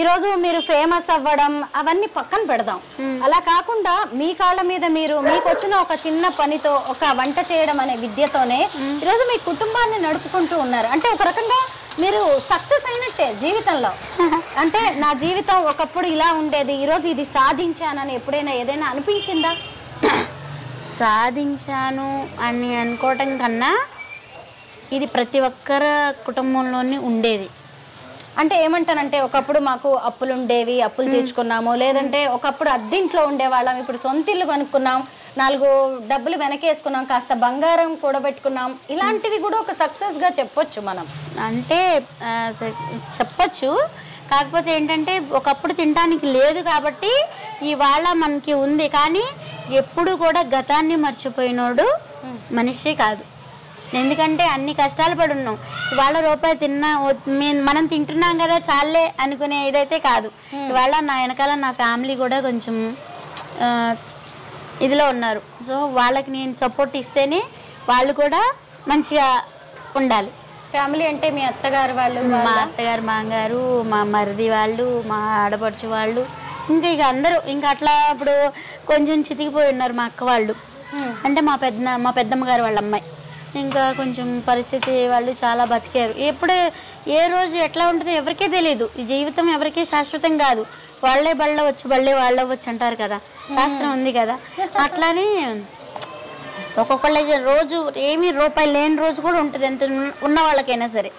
ఈరోజు మీరు ఫేమస్ అవ్వడం అవన్నీ పక్కన పెడదాం. అలా కాకుండా మీ కాళ్ళ మీద మీరు, మీకు వచ్చిన ఒక చిన్న పనితో, ఒక వంట చేయడం అనే విద్యతోనే ఈరోజు మీ కుటుంబాన్ని నడుపుకుంటూ ఉన్నారు. అంటే ఒక రకంగా మీరు సక్సెస్ అయినట్టే జీవితంలో. అంటే నా జీవితం ఒకప్పుడు ఇలా ఉండేది, ఈరోజు ఇది సాధించానని ఎప్పుడైనా ఏదైనా అనిపించిందా?
సాధించాను అని అనుకోవటం కన్నా ఇది ప్రతి ఒక్కరి కుటుంబంలోనే ఉండేది.
అంటే ఏమంటానంటే ఒకప్పుడు మాకు అప్పులు ఉండేవి, అప్పులు తీర్చుకున్నాము, లేదంటే ఒకప్పుడు అద్దెంట్లో ఉండేవాళ్ళం, ఇప్పుడు సొంత ఇల్లు కొనుక్కున్నాం, 4 డబ్బులు వెనకేసుకున్నాం, కాస్త బంగారం కూడబెట్టుకున్నాం, ఇలాంటివి కూడా ఒక సక్సెస్గా చెప్పొచ్చు మనం.
అంటే చెప్పచ్చు. కాకపోతే ఏంటంటే ఒకప్పుడు తినడానికి లేదు కాబట్టి ఇవాళ మనకి ఉంది. కానీ ఎప్పుడు కూడా గతాన్ని మర్చిపోయినోడు మనిషి కాదు. ఎందుకంటే అన్ని కష్టాలు పడి ఉన్నాం. ఇవాళ రూపాయి తిన్నా మనం తింటున్నాం కదా చాలే అనుకునే ఇదైతే కాదు. ఇవాళ నా వెనకాల నా ఫ్యామిలీ కూడా కొంచెం ఇదిలో ఉన్నారు. సో వాళ్ళకి నేను సపోర్ట్ ఇస్తేనే వాళ్ళు కూడా మంచిగా ఉండాలి.
ఫ్యామిలీ అంటే మీ అత్తగారు వాళ్ళు,
మా అత్తగారు, మామగారు, మా మరిది వాళ్ళు, మా ఆడపడుచు వాళ్ళు, ఇంకా ఇక అందరూ ఇంకా అట్లా ఇప్పుడు కొంచెం చితికిపోయి ఉన్నారు మా అక్క వాళ్ళు. అంటే మా పెద్దమ్మ గారు వాళ్ళ అమ్మాయి ఇంకా కొంచెం పరిస్థితి వాళ్ళు చాలా బతికారు. ఎప్పుడు ఏ రోజు ఎట్లా ఉంటుందో ఎవరికే తెలియదు. ఈ జీవితం ఎవరికీ శాశ్వతం కాదు. వాళ్ళే బళ్ళవచ్చు, బళ్ళే వాళ్ళవచ్చు అంటారు కదా, శాస్త్రం ఉంది కదా. అట్లానే ఒక్కొక్కళ్ళకి రోజు ఏమీ రూపాయి లేని రోజు కూడా ఉంటుంది, ఎంత ఉన్న వాళ్ళకైనా సరే.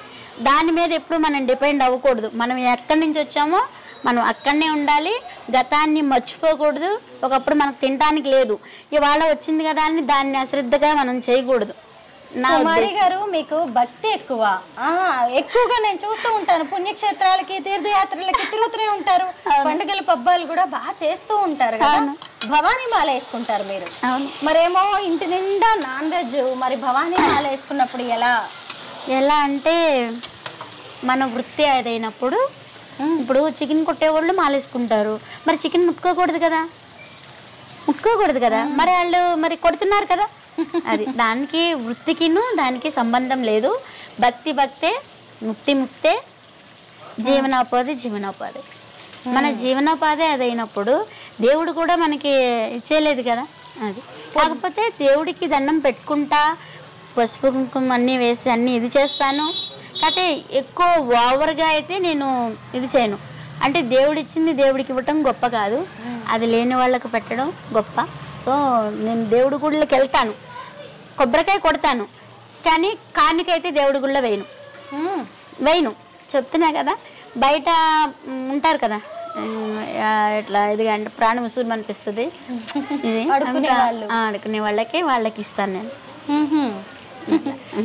దాని మీద ఎప్పుడు మనం డిపెండ్ అవ్వకూడదు. మనం ఎక్కడి నుంచి వచ్చామో మనం అక్కడనే ఉండాలి. గతాన్ని మర్చిపోకూడదు. ఒకప్పుడు మనకు తినడానికి లేదు, ఇవాళ వచ్చింది కదా అని దాన్ని అశ్రద్ధగా మనం చేయకూడదు.
కుమారి గారు మీకు భక్తి ఎక్కువగా నేను చూస్తూ ఉంటాను. పుణ్యక్షేత్రాలకి, తీర్థయాత్రలకి తిరుగుతూనే ఉంటారు. పండుగల పబ్బాలు కూడా బాగా చేస్తూ ఉంటారు కదా. భవానీ మాల వేసుకుంటారు మీరు. మరేమో ఇంటి నిండా నాన్ వెజ్, మరి భవానీ మాల వేసుకున్నప్పుడు
ఎలా అంటే మన వృత్తి అదైనప్పుడు ఇప్పుడు చికెన్ కొట్టేవాళ్ళు మాలేసుకుంటారు. మరి చికెన్ ముట్టుకోకూడదు కదా, మరి వాళ్ళు మరి కొడుతున్నారు కదా. అది దానికి వృత్తికిను దానికి సంబంధం లేదు. భక్తే, ముక్తే, జీవనోపాధి. మన జీవనోపాధి అదైనప్పుడు దేవుడు కూడా మనకి ఇచ్చేయలేదు కదా. అది కాకపోతే దేవుడికి దండం పెట్టుకుంటా, పసుపు కుంకుమ అన్నీ వేసి అన్నీ ఇది చేస్తాను. కాకపోతే ఎక్కువ ఓవర్గా అయితే నేను ఇది చేయను. అంటే దేవుడు ఇచ్చింది దేవుడికి ఇవ్వటం గొప్ప కాదు, అది లేని వాళ్ళకి పెట్టడం గొప్ప. సో నేను దేవుడి గుళ్ళకి వెళ్తాను, కొబ్బరికాయ కొడతాను, కానీ కానికైతే దేవుడి గుళ్ళ వేయను. చెప్తున్నా కదా, బయట ఉంటారు కదా ఇట్లా ఇదిగా అంటే ప్రాణం ఉసూరు అనిపిస్తుంది. ఇది అడుకునే వాళ్ళకి ఇస్తాను నేను.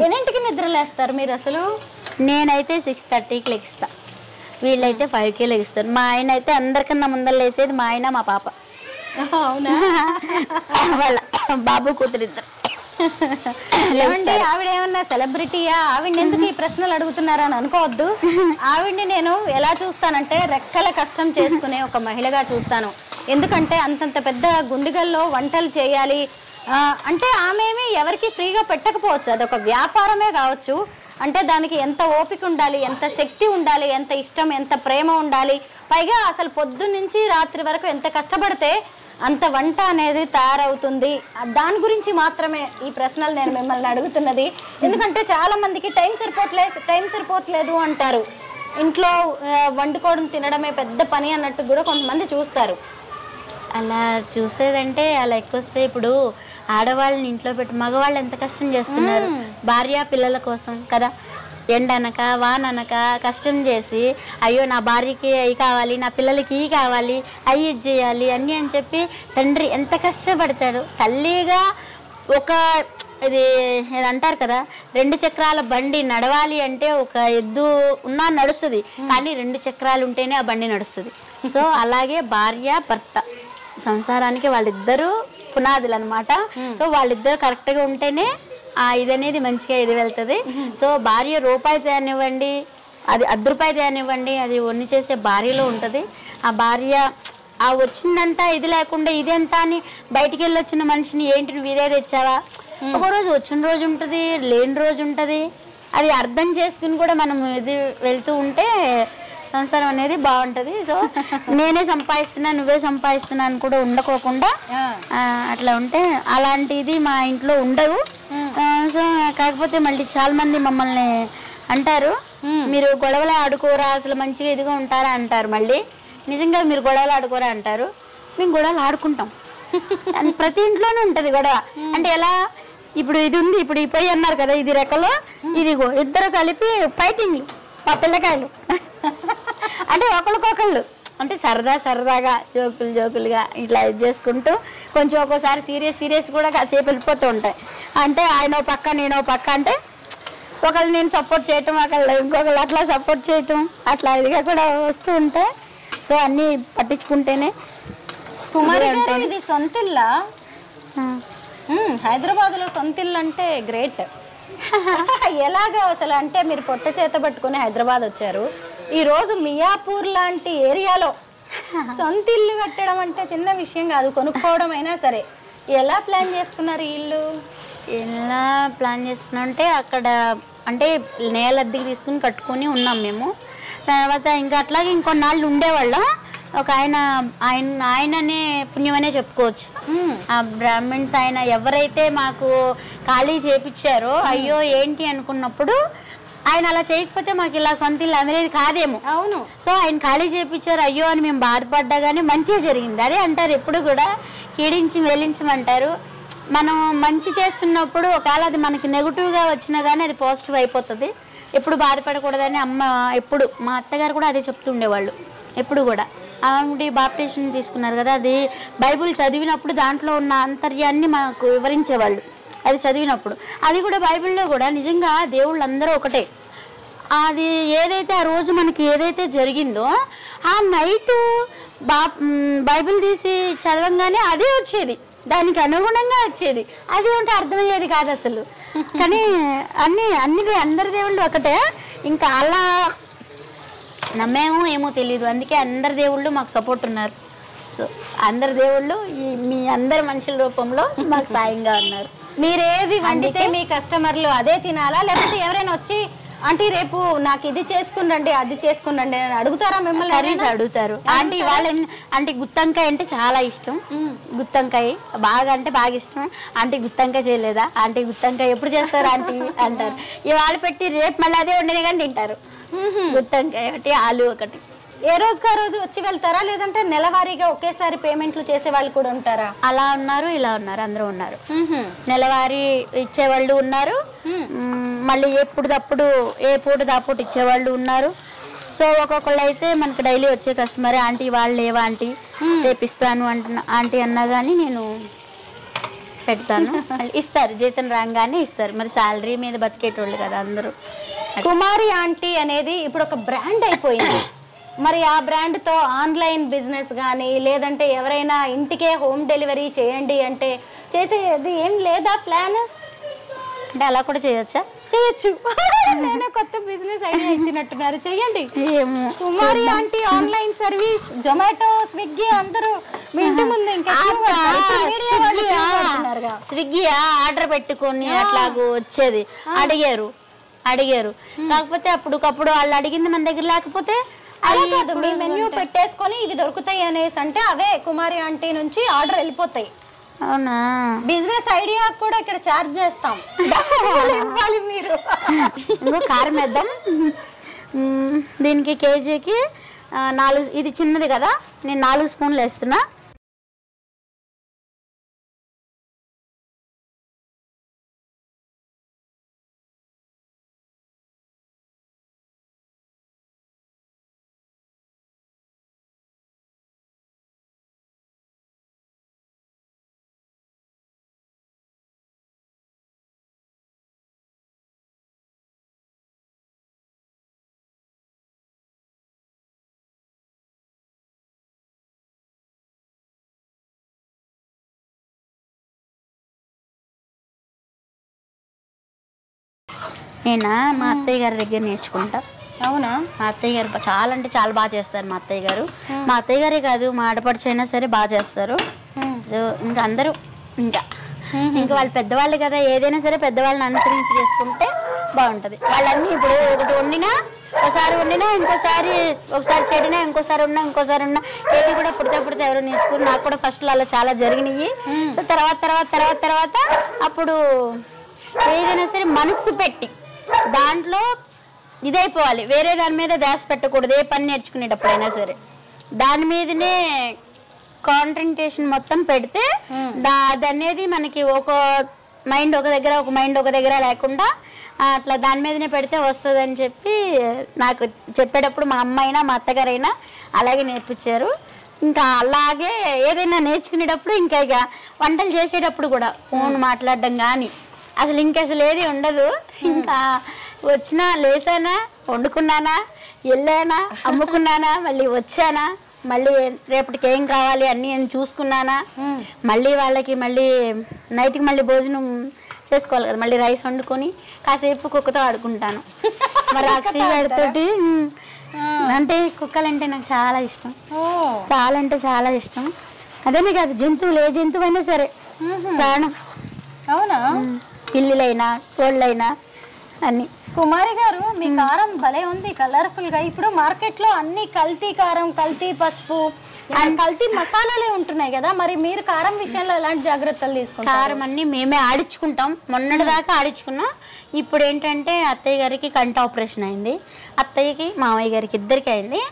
ఎన్నింటికి నిద్రలేస్తారు మీరు అసలు?
నేనైతే 6:30కి లెగిస్తా, వీళ్ళైతే 5కి లెగిస్తారు. మా ఆయన అయితే అందరికన్నా ముందర లేసేది మా ఆయన, మా పాప.
అవునా?
వాళ్ళ బాబు కూతురు ఇద్దరు.
ఆవిడ ఏమన్నా సెలబ్రిటీయా? ఆవిడ ఎందుకు ఈ ప్రశ్నలు అడుగుతున్నారా అని అనుకోవద్దు. ఆవిడ్ని నేను ఎలా చూస్తానంటే రెక్కల కష్టం చేసుకునే ఒక మహిళగా చూస్తాను. ఎందుకంటే అంతంత పెద్ద గుండిగల్లో వంటలు చేయాలి అంటే ఆమె ఎవరికి ఫ్రీగా పెట్టకపోవచ్చు, అదొక వ్యాపారమే కావచ్చు. అంటే దానికి ఎంత ఓపిక ఉండాలి, ఎంత శక్తి ఉండాలి, ఎంత ఇష్టం, ఎంత ప్రేమ ఉండాలి. పైగా అసలు పొద్దున్నుంచి రాత్రి వరకు ఎంత కష్టపడితే అంత వంట అనేది తయారవుతుంది. దాని గురించి మాత్రమే ఈ ప్రశ్నలు నేను మిమ్మల్ని అడుగుతున్నది. ఎందుకంటే చాలా మందికి టైం సరిపోవట్లేదు అంటారు. ఇంట్లో వండుకోవడం తినడమే పెద్ద పని అన్నట్టు కూడా కొంతమంది చూస్తారు.
అలా చూసేదంటే అలా ఎక్కువస్తే ఇప్పుడు ఆడవాళ్ళని ఇంట్లో పెట్టి మగవాళ్ళు ఎంత కష్టం చేస్తున్నారు భార్య పిల్లల కోసం కదా. ఎండనక వాననక కష్టం చేసి అయ్యో నా భార్యకి అవి కావాలి, నా పిల్లలకి ఇవి కావాలి, అవి ఇది చేయాలి అన్నీ అని చెప్పి తండ్రి ఎంత కష్టపడతాడు. తల్లిగా ఒక ఇది అంటారు కదా, 2 చక్రాల బండి నడవాలి అంటే ఒక ఎద్దు ఉన్నా నడుస్తుంది, కానీ 2 చక్రాలు ఉంటేనే ఆ బండి నడుస్తుంది. సో అలాగే భార్య భర్త సంసారానికి వాళ్ళిద్దరూ పునాదులు అనమాట. సో వాళ్ళిద్దరు కరెక్ట్గా ఉంటేనే ఇది అనేది మంచిగా ఇది వెళ్తుంది. సో భార్య రూపాయి తేనివ్వండి, అది 10 రూపాయలు తేనివ్వండి, అది వన్ని చేసే భార్యలో ఉంటుంది. ఆ భార్య ఆ వచ్చిందంతా ఇది లేకుండా ఇదెంత అని బయటికి వెళ్ళి వచ్చిన మనిషిని ఏంటి నువ్వు ఇదే తెచ్చావా, ఒకరోజు వచ్చిన రోజు ఉంటుంది, లేని రోజు ఉంటుంది. అది అర్థం చేసుకుని కూడా మనం ఇది వెళ్తూ ఉంటే సంసారం అనేది బాగుంటుంది. సో నేనే సంపాదిస్తున్నా నువ్వే సంపాదిస్తున్నా అని కూడా ఉండకోకుండా అట్లా ఉంటే అలాంటిది మా ఇంట్లో ఉండదు. సో కాకపోతే మళ్ళీ చాలా మంది మమ్మల్ని అంటారు, మీరు గొడవలు ఆడుకోరా, అసలు మంచిగా ఇదిగా ఉంటారా అంటారు. మళ్ళీ నిజంగా మీరు గొడవలు ఆడుకోరా అంటారు. మేము గొడవలు ఆడుకుంటాం, ప్రతి ఇంట్లోనే ఉంటుంది గొడవ. అంటే ఎలా ఇప్పుడు ఇది ఉంది, ఇప్పుడు ఈ పొయ్యి అన్నారు కదా, ఇది రెక్కలు, ఇదిగో ఇద్దరు కలిపి ఫైటింగ్లు మా పిల్లకాయలు. అంటే ఒకరికొకళ్ళు అంటే సరదాగా జోకులుగా ఇట్లా ఇది చేసుకుంటూ కొంచెం ఒక్కోసారి సీరియస్ కూడా కాసేపు వెళ్ళిపోతూ ఉంటాయి. అంటే ఆయన పక్క నేను పక్క, అంటే ఒకళ్ళు నేను సపోర్ట్ చేయటం, ఇంకొకళ్ళు అట్లా సపోర్ట్ చేయటం, అట్లా ఇదిగా కూడా వస్తూ ఉంటాయి. సో అన్నీ పట్టించుకుంటేనే.
కుమారి గారు ఇది సొంత ఇల్లా? హైదరాబాద్లో సొంత ఇల్లు అంటే గ్రేట్. ఎలాగా అసలు? అంటే మీరు పొట్ట చేత పట్టుకుని హైదరాబాద్ వచ్చారు, ఈరోజు మియాపూర్ లాంటి ఏరియాలో సొంత ఇల్లు కట్టడం అంటే చిన్న విషయం కాదు, కొనుక్కోవడం అయినా సరే. ఎలా ప్లాన్ చేసుకున్నారు ఈ ఇల్లు?
ఎలా ప్లాన్ చేసుకున్నాం అంటే అక్కడ అంటే నేల అద్దెకి తీసుకుని కట్టుకొని ఉన్నాం మేము. తర్వాత ఇంకా అట్లాగే ఇంకొన్నాళ్ళు ఉండేవాళ్ళం. ఒక ఆయననే పుణ్యమనే చెప్పుకోవచ్చు. ఆ బ్రాహ్మణ్స్ ఆయన ఎవరైతే మాకు ఖాళీ చేపించారో అయ్యో ఏంటి అనుకున్నప్పుడు, ఆయన అలా చేయకపోతే మాకు ఇలా సొంత ఇల్లు అనేది కాదేమో.
అవును.
సో ఆయన ఖాళీ చేపించారు అయ్యో అని మేము బాధపడ్డా కానీ మంచిగా జరిగింది. అదే అంటారు ఎప్పుడు కూడా, కీడించి వెలించమంటారు. మనం మంచి చేస్తున్నప్పుడు ఒకవేళ అది మనకి నెగిటివ్గా వచ్చినా కానీ అది పాజిటివ్ అయిపోతుంది. ఎప్పుడు బాధపడకూడదని అమ్మ ఎప్పుడు, మా అత్తగారు కూడా అదే చెప్తుండేవాళ్ళు ఎప్పుడు కూడా. ఆవిడ బాప్టిజం తీసుకున్నారు కదా, అది బైబుల్ చదివినప్పుడు దాంట్లో ఉన్న ఆంతర్యాన్ని మాకు వివరించేవాళ్ళు. అది చదివినప్పుడు అది కూడా బైబిల్లో కూడా నిజంగా దేవుళ్ళు అందరూ ఒకటే. అది ఏదైతే ఆ రోజు మనకి ఏదైతే జరిగిందో ఆ నైటు బైబిల్ తీసి చదవంగానే అదే వచ్చేది, దానికి అనుగుణంగా వచ్చేది. అది ఉంటే అర్థమయ్యేది కాదు అసలు. కానీ అందరి దేవుళ్ళు ఒకటే. ఇంకా అలా నమ్మేమో ఏమో తెలీదు, అందుకే అందరి దేవుళ్ళు మాకు సపోర్ట్ ఉన్నారు. సో అందరి దేవుళ్ళు మీ అందరి మనుషుల రూపంలో మాకు సాయంగా ఉన్నారు.
మీరేది వండితే మీ కస్టమర్లు అదే తినాలా, లేకపోతే ఎవరైనా వచ్చి ఆంటీ రేపు నాకు ఇది చేసుకునండి అది చేసుకునండి అని అడుగుతారా మిమ్మల్ని?
కర్రీస్ అడుగుతారు. ఆంటీ ఆంటీ గుత్తంకాయ అంటే చాలా ఇష్టం, గుత్తంకాయ బాగా అంటే బాగా ఇష్టం. ఆంటీ గుత్తంకాయ చేయలేదా, ఆంటీ గుత్తంకాయ ఎప్పుడు చేస్తారు ఆంటీ అంటారు. ఇవాళ పెట్టి రేపు మళ్ళీ అదే వండిన కానీ తింటారు. గుత్తంకాయ ఒకటి, ఆలు ఒకటి.
ఏ రోజుకి ఆ రోజు వచ్చి వెళ్తారా, లేదంటే నెలవారీగా ఒకేసారి పేమెంట్లు చేసే వాళ్ళు కూడా ఉంటారా?
అలా ఉన్నారు, ఇలా ఉన్నారు, అందరూ ఉన్నారు. నెలవారీ ఇచ్చేవాళ్ళు ఉన్నారు, మళ్ళీ ఎప్పుడుదప్పుడు ఏ పూటదప్పుడు ఇచ్చేవాళ్ళు ఉన్నారు. సో ఒక్కొక్కళ్ళు అయితే మనకు డైలీ వచ్చే కస్టమరే. ఆంటీ వాళ్ళు లేవా ఆంటీ, రేపిస్తాను ఆంటీ అన్నా కానీ నేను పెడతాను. ఇస్తారు, జీతం రాగానే ఇస్తారు. మరి శాలరీ మీద బతికేటోళ్ళు కదా అందరూ.
కుమారి ఆంటీ అనేది ఇప్పుడు ఒక బ్రాండ్ అయిపోయింది. మరి ఆ బ్రాండ్తో ఆన్లైన్ బిజినెస్ కానీ, లేదంటే ఎవరైనా ఇంటికే హోమ్ డెలివరీ చేయండి అంటే చేసేది ఏం లేదా ప్లాన్?
అంటే అలా కూడా చేయొచ్చా?
చేయొచ్చు. నేను కొత్త బిజినెస్ ఐడియా ఇచ్చినట్టున్నారు, చెయ్యండి. Kumari aunty online service, Zomato, Swiggy అందరూ మీ ఇంటి ముందు
స్విగ్గీ ఆర్డర్ పెట్టుకొని అట్లాగూ వచ్చేది. అడిగారు కాకపోతే అప్పుడుకప్పుడు వాళ్ళు అడిగింది మన దగ్గర లేకపోతే
అలా కాదు, మీ మెన్యూ పెట్టేసుకొని ఇవి దొరుకుతాయి అనేసి అంటే అవే కుమారి ఆంటీ నుంచి ఆర్డర్ వెళ్ళిపోతాయి.
అవునా?
బిజినెస్ ఐడియా కూడా ఇక్కడ చార్జ్ చేస్తాం. ఇవ్వాలి మీరు.
ఇంకో కారం వేద్దాం. దీనికి కేజీకి 4, ఇది చిన్నది కదా, నేను 4 స్పూన్లు వేస్తున్నా. నేనా మా అత్తయ్య గారి దగ్గర నేర్చుకుంటా.
అవునా?
మా అత్తయ్య గారు చాలా అంటే చాలా బాగా చేస్తారు. మా అత్తయ్య గారు, మా అత్తయ్య గారే కాదు మా ఆడపడుచు అయినా సరే బాగా చేస్తారు. సో ఇంకా అందరూ ఇంకా వాళ్ళు పెద్దవాళ్ళు కదా, ఏదైనా సరే పెద్దవాళ్ళని అనుసరించి చేసుకుంటే బాగుంటుంది. వాళ్ళన్నీ ఇప్పుడు ఒకటి వండినా ఒకసారి చెడినా ఇంకోసారి ఉన్నా ఏది కూడా పుడితే ఎవరు నేర్చుకుని, నాకు కూడా ఫస్ట్లో అలా చాలా జరిగినాయి. సో తర్వాత అప్పుడు ఏదైనా సరే మనస్సు పెట్టి దాంట్లో ఇదైపోవాలి, వేరే దాని మీద ధ్యాస పెట్టకూడదు. ఏ పని నేర్చుకునేటప్పుడైనా సరే దాని మీదనే కాన్సంట్రేషన్ మొత్తం పెడితే అది అనేది మనకి ఒక మైండ్ ఒక దగ్గర ఒక మైండ్ ఒక దగ్గర లేకుండా అట్లా దాని మీదనే పెడితే వస్తుందని చెప్పి నాకు చెప్పేటప్పుడు మా అమ్మైనా మా అత్తగారైనా అలాగే నేర్పించారు. ఇంకా అలాగే ఏదైనా నేర్చుకునేటప్పుడు ఇంకా ఇక వంటలు చేసేటప్పుడు కూడా ఫోన్ మాట్లాడడం కానీ అసలు ఏది ఉండదు. ఇంకా వచ్చినా లేసానా, వండుకున్నానా, వెళ్ళానా, అమ్ముకున్నానా, మళ్ళీ వచ్చానా, మళ్ళీ రేపటికి ఏం కావాలి అన్నీ చూసుకున్నానా, మళ్ళీ వాళ్ళకి మళ్ళీ నైట్కి మళ్ళీ భోజనం చేసుకోవాలి కదా, మళ్ళీ రైస్ వండుకొని కాసేపు కుక్కతో ఆడుకుంటాను. మరి అక్షయతోటి అంటే కుక్కలంటే నాకు చాలా ఇష్టం, చాలా అంటే చాలా ఇష్టం. అదేనే కాదు, జంతువులు ఏ జంతువు అయినా సరే ప్రాణం.
అవునా?
పిల్లులైనా కోళ్ళైనా అన్ని.
కుమారి గారు, మీ కారం భలే ఉంది, కలర్ఫుల్ గా. ఇప్పుడు మార్కెట్ లో అన్ని కల్తీ కారం, కల్తీ పసుపు, కల్తీ మసాలాలే ఉంటున్నాయి కదా, మరి మీరు కారం విషయంలో ఎలాంటి జాగ్రత్తలు తీసుకుంటారు?
కారం అన్ని మేమే ఆడించుకుంటాం, మొన్నటి దాకా ఆడించుకున్నాం. ఇప్పుడు ఏంటంటే అత్తయ్య గారికి కంటి ఆపరేషన్ అయింది, అత్తయ్యకి మామయ్య గారికి ఇద్దరికి అయింది.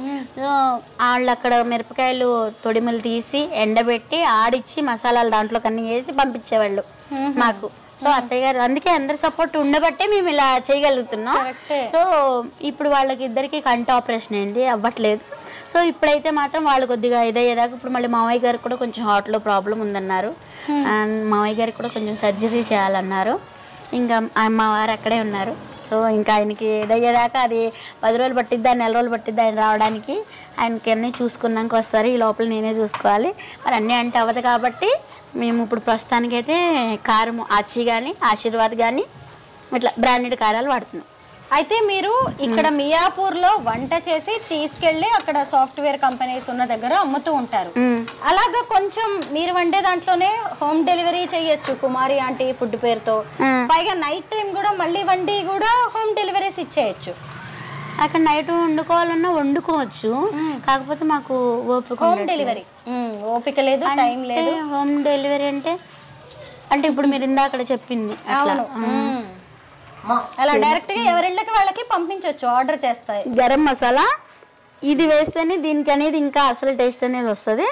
వాళ్ళు అక్కడ మిరపకాయలు తొడిమలు తీసి ఎండబెట్టి ఆడిచ్చి మసాలాలు దాంట్లో కన్నీ వేసి పంపించేవాళ్ళు మాకు. సో అత్తయ్య గారు అందుకే అందరి సపోర్ట్ ఉండబట్టే మేము ఇలా చేయగలుగుతున్నాం. సో ఇప్పుడు వాళ్ళకి ఇద్దరికి కంటి ఆపరేషన్ అయింది, అవ్వట్లేదు. సో ఇప్పుడైతే మాత్రం వాళ్ళు కొద్దిగా ఇదయ్యేదాకా ఇప్పుడు మళ్ళీ మామయ్య గారికి కూడా కొంచెం హార్ట్లో ప్రాబ్లం ఉందన్నారు, అండ్ మామయ్య గారికి కూడా కొంచెం సర్జరీ చేయాలన్నారు. ఇంకా మా వారు అక్కడే ఉన్నారు. సో ఇంకా ఆయనకి ఇదయ్యేదాకా అది 10 రోజులు పట్టిద్దా, 4 రోజులు పట్టిద్దా ఆయన రావడానికి. ఆయనకి అన్నీ చూసుకున్నాక వస్తారు, ఈ లోపల నేనే చూసుకోవాలి. మరి అన్నీ అంటే అవ్వదు కాబట్టి మేము ఇప్పుడు ప్రస్తుతానికైతే కారం ఆచి కానీ ఆశీర్వాద్ కానీ ఇట్లా బ్రాండెడ్ కారాలు వాడుతున్నాం.
అయితే మీరు ఇక్కడ మియాపూర్ లో వంట చేసి తీసుకెళ్లి అక్కడ సాఫ్ట్వేర్ కంపెనీస్ ఉన్న దగ్గర అమ్ముతూ ఉంటారు. అలాగా కొంచెం మీరు వండే దాంట్లోనే హోమ్ డెలివరీ చేయొచ్చు కుమారి ఆంటీ ఫుడ్ పేరుతో. పైగా నైట్ టైం కూడా మళ్ళీ వండి కూడా హోమ్ డెలివరీస్ ఇచ్చేయచ్చు.
అక్కడ నైట్ వండుకోవాలన్నా వండుకోవచ్చు, కాకపోతే మాకు ఓపిక
హోమ్ డెలివరీ ఓపిక లేదు, టైం లేదు.
హోమ్ డెలివరీ అంటే ఇప్పుడు మీరు ఇందాక చెప్పింది
అలా డైరెక్ట్ గా ఎవరిళ్ళకి వాళ్ళకి పంపించవచ్చు, ఆర్డర్ చేస్తాయి.
గరం మసాలా ఇది వేస్తేనే దీనికి అనేది ఇంకా అసలు టేస్ట్ అనేది వస్తుంది.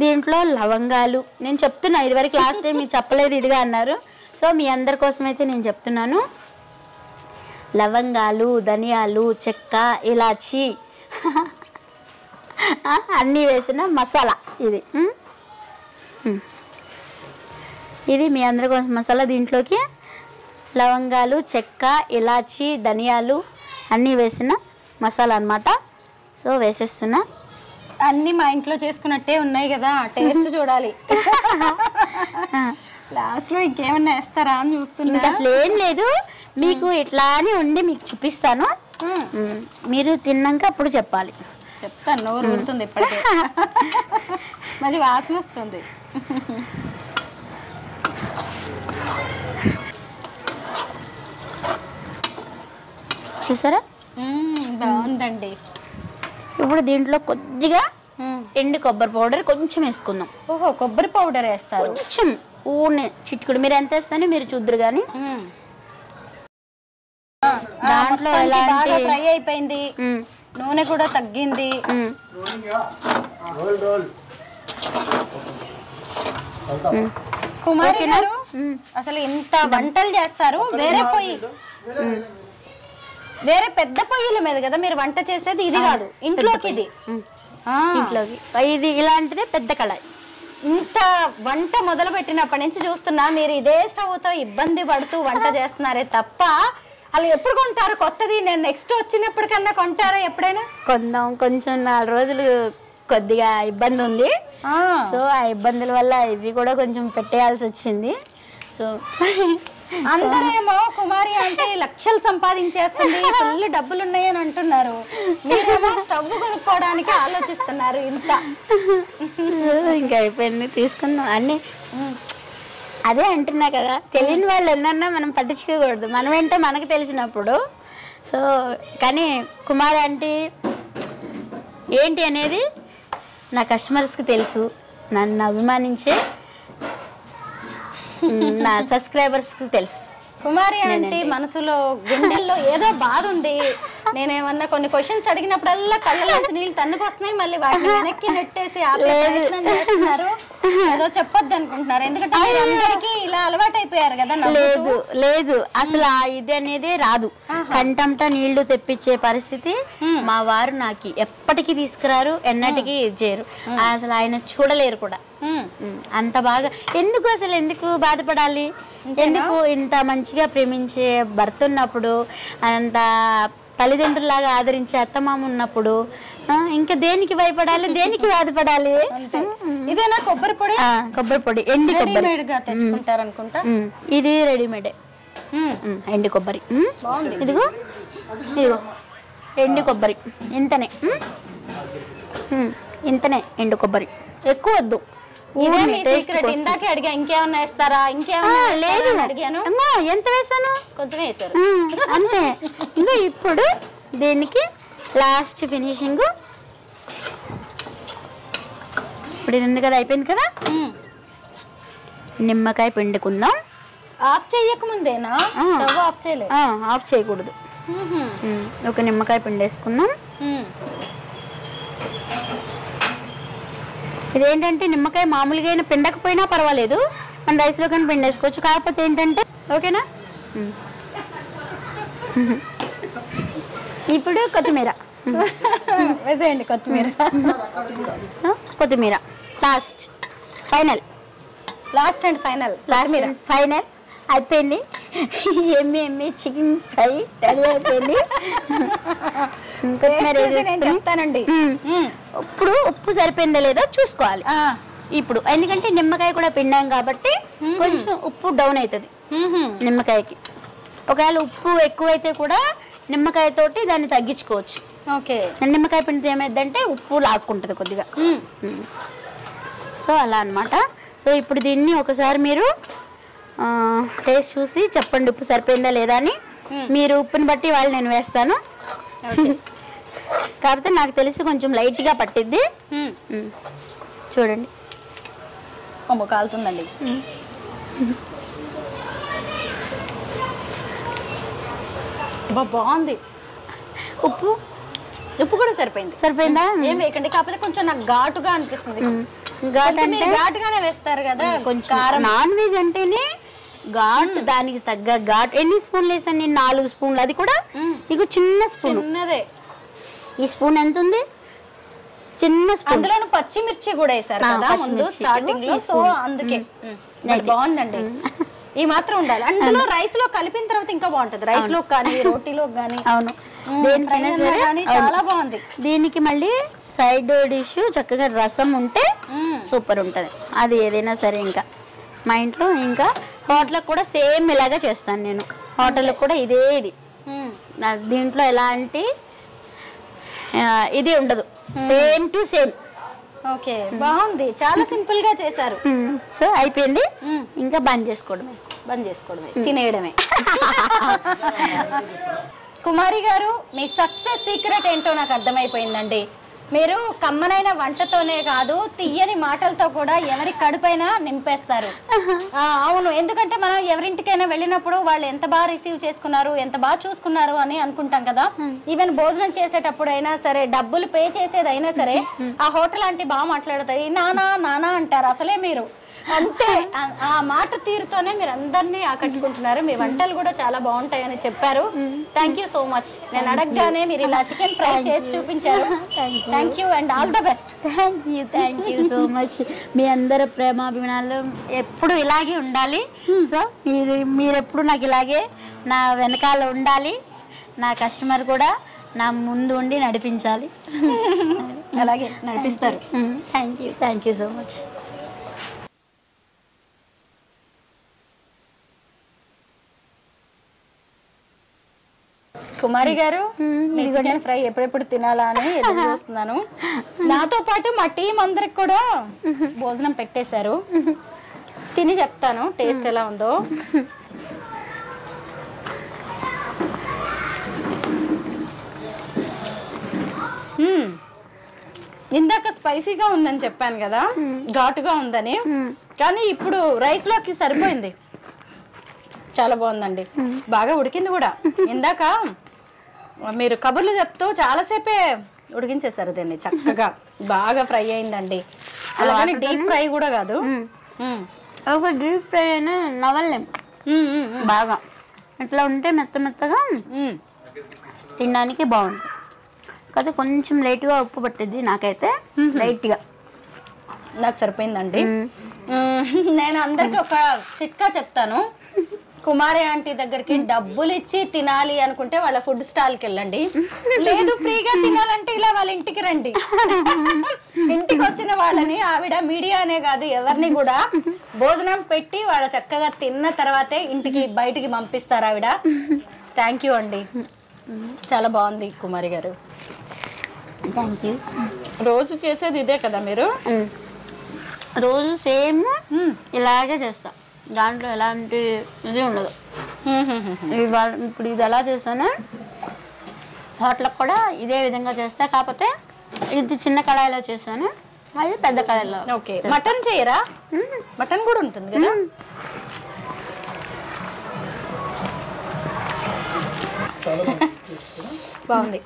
దీంట్లో లవంగాలు నేను చెప్తున్నా, ఇదివరకు లాస్ట్ టైం మీరు చెప్పలేదు ఇదిగా అన్నారు. సో మీ అందరి కోసం అయితే నేను చెప్తున్నాను, లవంగాలు, ధనియాలు, చెక్క, ఇలాచి అన్నీ వేసిన మసాలా ఇది. ఇది మీ అందరి కోసం మసాలా. దీంట్లోకి లవంగాలు, చెక్క, ఇలాచి, ధనియాలు అన్నీ వేసిన మసాలా అన్నమాట. సో వేసేస్తున్నా.
అన్ని మా ఇంట్లో చేసుకున్నట్టే ఉన్నాయి కదా, టేస్ట్ చూడాలి. లాస్ట్ లో ఇంకేమన్నా వేస్తారా అని చూస్తున్నా.
అసలు ఏం లేదు, మీకు ఇట్లానే ఉండి మీకు చూపిస్తాను, మీరు తిన్నాక అప్పుడు చెప్పాలి.
చెప్తాను, నోరు ఊరుతుంది ఇప్పటికే, మంచి వాసన వస్తుంది.
చూసారా
బాగుందండి.
ఇప్పుడు దీంట్లో కొద్దిగా ఎండు కొబ్బరి పౌడర్ కొంచెం వేసుకుందాం.
ఓహో, కొబ్బరి పౌడర్ వేస్తారు
కొంచెం, ఊనే చిట్టుకుడు. మీరు ఎంత వేస్తానో మీరు చూద్దరు కానీ. దాంట్లో
ఫ్రై అయిపోయింది, నూనె కూడా తగ్గింది. కుమారి గారు అసలు ఇంత వంటలు చేస్తారు, వేరే పెద్ద పొయ్యిల మీద కదా మీరు వంట చేసేది, ఇది కాదు ఇంట్లోకి,
ఇది ఇలాంటిదే పెద్ద కళాయి.
ఇంత వంట మొదలు పెట్టినప్పటి నుంచి చూస్తున్నా మీరు ఇదే స్టవ్తో ఇబ్బంది పడుతూ వంట చేస్తున్నారే తప్ప అలా ఎప్పుడు కొంటారు కొత్తది? నేను నెక్స్ట్ వచ్చినప్పటికన్నా కొంటారా ఎప్పుడైనా?
కొందాం, కొంచెం 4 రోజులు కొద్దిగా ఇబ్బంది ఉంది. సో ఆ ఇబ్బందుల వల్ల ఇవి కూడా కొంచెం పెట్టేయాల్సి వచ్చింది. సో
అందరేమో కుమారి అంటే లక్షలు సంపాదించేస్తుంది, ఫుల్ డబ్బులు ఉన్నాయని అంటున్నారు, మీరేమో స్టవ్ కొనుక్కోవడానికి ఆలోచిస్తున్నారు. ఇంత
ఇంకా అయిపోయింది, తీసుకుందాం అన్ని. అదే అంటున్నా కదా, తెలియని వాళ్ళు ఎన్నన్నా మనం పట్టించుకోకూడదు, మనమేంటో మనకు తెలిసినప్పుడు. సో కానీ కుమారి ఆంటీ ఏంటి అనేది నా కస్టమర్స్కి తెలుసు, నన్ను అభిమానించే నా సబ్స్క్రైబర్స్కి తెలుసు.
కుమారి ఆంటీ మనసులో గుండెల్లో ఏదో బాధ ఉంది, నేనేమన్నా కొన్ని క్వశ్చన్స్ అడిగినప్పుడల్లా కళ్ళలోంచి నీళ్ళు తన్నుకొస్తున్నాయి, మళ్ళీ వాటిని వెనక్కి నెట్టేసి ఆపే ప్రయత్నం చేస్తున్నారు. ఏదో చెప్పొద్దు అనుకుంటున్నారు, ఎందుకంటే అందరికీ ఇలా అలవాటు అయిపోయారు కదా.
లేదు లేదు, అసలు ఇది అనేది రాదు. కంటంట నీళ్లు తెప్పించే పరిస్థితి మా వారు నాకు ఎప్పటికీ తీసుకురారు, ఎన్నటికీ చేయరు. అసలు ఆయన చూడలేరు కూడా. అంత బాగా ఎందుకు బాధపడాలి? ఎందుకు ఇంత మంచిగా ప్రేమించే భర్త ఉన్నప్పుడు, అంత తల్లిదండ్రులాగా ఆదరించే అత్తమామ ఉన్నప్పుడు ఇంకా దేనికి భయపడాలి, దేనికి బాధపడాలి?
ఇదేనా కొబ్బరి పొడి?
కొబ్బరి పొడి, ఎండి కొబ్బరి
తెచ్చుకుంటారనుకుంటా.
ఇది రెడీమేడే ఎండి కొబ్బరి. ఇదిగో ఇదిగో ఎండి కొబ్బరి, ఇంతనే ఇంతనే ఎండు కొబ్బరి, ఎక్కువ వద్దు.
ఇందాకే అడిగా ఇంకేమన్నా వేస్తారా, ఇంకేమన్నా లేదు అడిగాను.
ఎంత వేసాను?
కొంచెం వేసారు
అంతే. ఇంకా ఇప్పుడు దీనికి లాస్ట్ ఫినిషింగ్. ఇప్పుడు ఇది ఉంది కదా, అయిపోయింది కదా. నిమ్మకాయ పిండుకుందాం.
ఆఫ్ చేయకముందేనా? ఆఫ్ చేయలేదు,
ఆఫ్ చేయకూడదు. ఒక నిమ్మకాయ పిండేసుకున్నాం. ఇదేంటంటే నిమ్మకాయ మామూలుగా అయినా పిండకపోయినా పర్వాలేదు, మన రైస్లో కానీ పిండేసుకోవచ్చు. కాకపోతే ఏంటంటే ఓకేనా. ఇప్పుడు కొత్తిమీర
వేసేయండి.
కొత్తిమీర last final,
last and final,
final అయిపోయింది. ఎమ్మి చికెన్ ఫ్రై రెడీ అయిపోయింది.
చెప్తానండి.
ఇప్పుడు ఉప్పు సరిపోయిందో లేదో చూసుకోవాలి ఇప్పుడు, ఎందుకంటే నిమ్మకాయ కూడా పిండాం కాబట్టి కొంచెం ఉప్పు డౌన్ అవుతుంది నిమ్మకాయకి. ఒకవేళ ఉప్పు ఎక్కువైతే కూడా నిమ్మకాయ తోటి దాన్ని తగ్గించుకోవచ్చు.
ఓకే,
నిమ్మకాయ పిండితే ఏమైందంటే ఉప్పు లాక్కుంటుంది కొద్దిగా. సో అలా అన్నమాట. సో ఇప్పుడు దీన్ని ఒకసారి మీరు టేస్ట్ చూసి చెప్పండి ఉప్పు సరిపోయిందా లేదా అని. మీరు ఉప్పుని బట్టి వాళ్ళు నేను వేస్తాను. కాకపోతే నాకు తెలిసి కొంచెం లైట్గా పట్టిద్ది. చూడండి,
కాలుతుందండి. బాగుంది.
ఉప్పు
కూడా సరిపోయిందా? ఏం వేయకండి, కాకపోతే కొంచెం నాకు ఘాటుగా అనిపిస్తుంది. ఘాటుగానే వేస్తారు కదా కొంచెం.
నాన్ వెజ్ అంటేనే ఘాట్, దానికి తగ్గ ఘాట్. ఎన్ని స్పూన్లు వేసాను నేను? 4 స్పూన్లు. అది కూడా నీకు చిన్న స్పూన్.
చిన్నదే.
ఈ స్పూన్ ఎంత ఉంది? చిన్న స్పూన్.
అందులో పచ్చిమిర్చి కూడా వేసారు కదా ముందు స్టార్టింగ్ లో, సో అందుకే బాగుందండి. ఈ మాత్రం ఉండాలి. అందులో రైస్ లో కలిపిన తర్వాత ఇంకా బాగుంటది, రైస్ లో కానీ రోటీలో కానీ.
అవును,
చాలా బాగుంది.
దీనికి మళ్ళీ సైడ్ డిష్ చక్కగా రసం ఉంటే సూపర్ ఉంటది. అది ఏదైనా సరే. ఇంకా మా ఇంట్లో ఇంకా హోటల్కి కూడా సేమ్ ఇలాగా చేస్తాను నేను. హోటల్కి కూడా ఇదే ఇది. దీంట్లో ఎలాంటి ఇది ఉండదు, సేమ్ టు సేమ్.
ఓకే, బాగుంది. చాలా సింపుల్ గా చేశారు.
సో అయిపోయింది, ఇంకా బంద్ చేసుకోవడమే.
తినేయడమే. కుమారి గారు, మీ సక్సెస్ సీక్రెట్ ఏంటో నాకు అర్థమైపోయిందండి. మీరు కమ్మనైన వంటతోనే కాదు, తీయని మాటలతో కూడా ఎవరి కడుపైనా నింపేస్తారు. అవును, ఎందుకంటే మనం ఎవరింటికైనా వెళ్ళినప్పుడు వాళ్ళు ఎంత బాగా రిసీవ్ చేసుకున్నారు, ఎంత బాగా చూసుకున్నారు అని అనుకుంటాం కదా. ఈవెన్ భోజనం చేసేటప్పుడు అయినా సరే, డబ్బులు పే చేసేదైనా సరే, ఆ హోటల్ ఆంటీ బాగా మాట్లాడుతుంది, నానా నానా అంటారు. అసలే మీరు అంటే ఆ మాట తీరుతోనే మీరు అందరినీ ఆకట్టుకుంటున్నారు. మీ వంటలు కూడా చాలా బాగుంటాయని చెప్పారు. Thank you so much. నేను అడగగానే మీరు ఇలా చికెన్ ఫ్రై చేసి చూపించారు. Thank you and all the best.
Thank you so much. మీ అందరి ప్రేమాభిమానాలు ఎప్పుడు ఇలాగే ఉండాలి. సో మీరు ఎప్పుడు నాకు ఇలాగే నా వెనకాల ఉండాలి. నా కస్టమర్ కూడా నా ముందు ఉండి నడిపించాలి.
అలాగే నడిపిస్తారు.
Thank you so much.
Kumari గారు, చికెన్ ఫ్రై ఎప్పుడెప్పుడు తినాలా అని ఎదురు చూస్తున్నాను. నాతో పాటు మా టీం అందరికి కూడా భోజనం పెట్టేశారు. తిని చెప్తాను టేస్ట్ ఎలా ఉందో. ఇందాక స్పైసీగా ఉందని చెప్పాను కదా, ఘాటుగా ఉందని, కానీ ఇప్పుడు రైస్ లోకి సరిపోయింది. చాలా బాగుందండి, బాగా ఉడికింది కూడా. ఇందాక మీరు కబుర్లు చెప్తూ చాలాసేపే ఉడికించేస్తారు దీన్ని చక్కగా బాగా ఫ్రై అయిందండి అలాగే డీప్ ఫ్రై కూడా కాదు
ఒక డీప్ ఫ్రై అయినా నవలేం బాగా ఇట్లా ఉంటే మెత్త మెత్తగా తినడానికి బాగుంటుంది కాకపోతే కొంచెం లైట్గా ఉప్పు పట్టింది నాకైతే లైట్గా
నాకు సరిపోయిందండి నేను అందరికి ఒక చిట్కా చెప్తాను కుమారి ఆంటీ దగ్గరికి డబ్బులు ఇచ్చి తినాలి అనుకుంటే వాళ్ళ ఫుడ్ స్టాల్కి వెళ్ళండి లేదు ఫ్రీగా తినాలంటే ఇలా వాళ్ళ ఇంటికి రండి ఇంటికి వచ్చిన వాళ్ళని ఆవిడ మీడియా అనే కాదు ఎవరిని కూడా భోజనం పెట్టి వాళ్ళ చక్కగా తిన్న తర్వాతే ఇంటికి బయటికి పంపిస్తారు ఆవిడ థ్యాంక్ యూ అండి చాలా బాగుంది కుమారి గారు
థ్యాంక్ యూ
రోజు చేసేది ఇదే కదా మీరు
రోజు సేమ్ ఇలాగే చేస్తా దాంట్లో ఎలాంటి ఇది ఉండదు ఇప్పుడు ఇది ఎలా చేస్తాను హోటల్కి కూడా ఇదే విధంగా చేస్తా కాకపోతే ఇది చిన్న కళాయిలో చేస్తాను అది పెద్ద కళాయిలో
ఓకే మటన్ చేయరా మటన్ కూడా ఉంటుంది కదా బాగుంది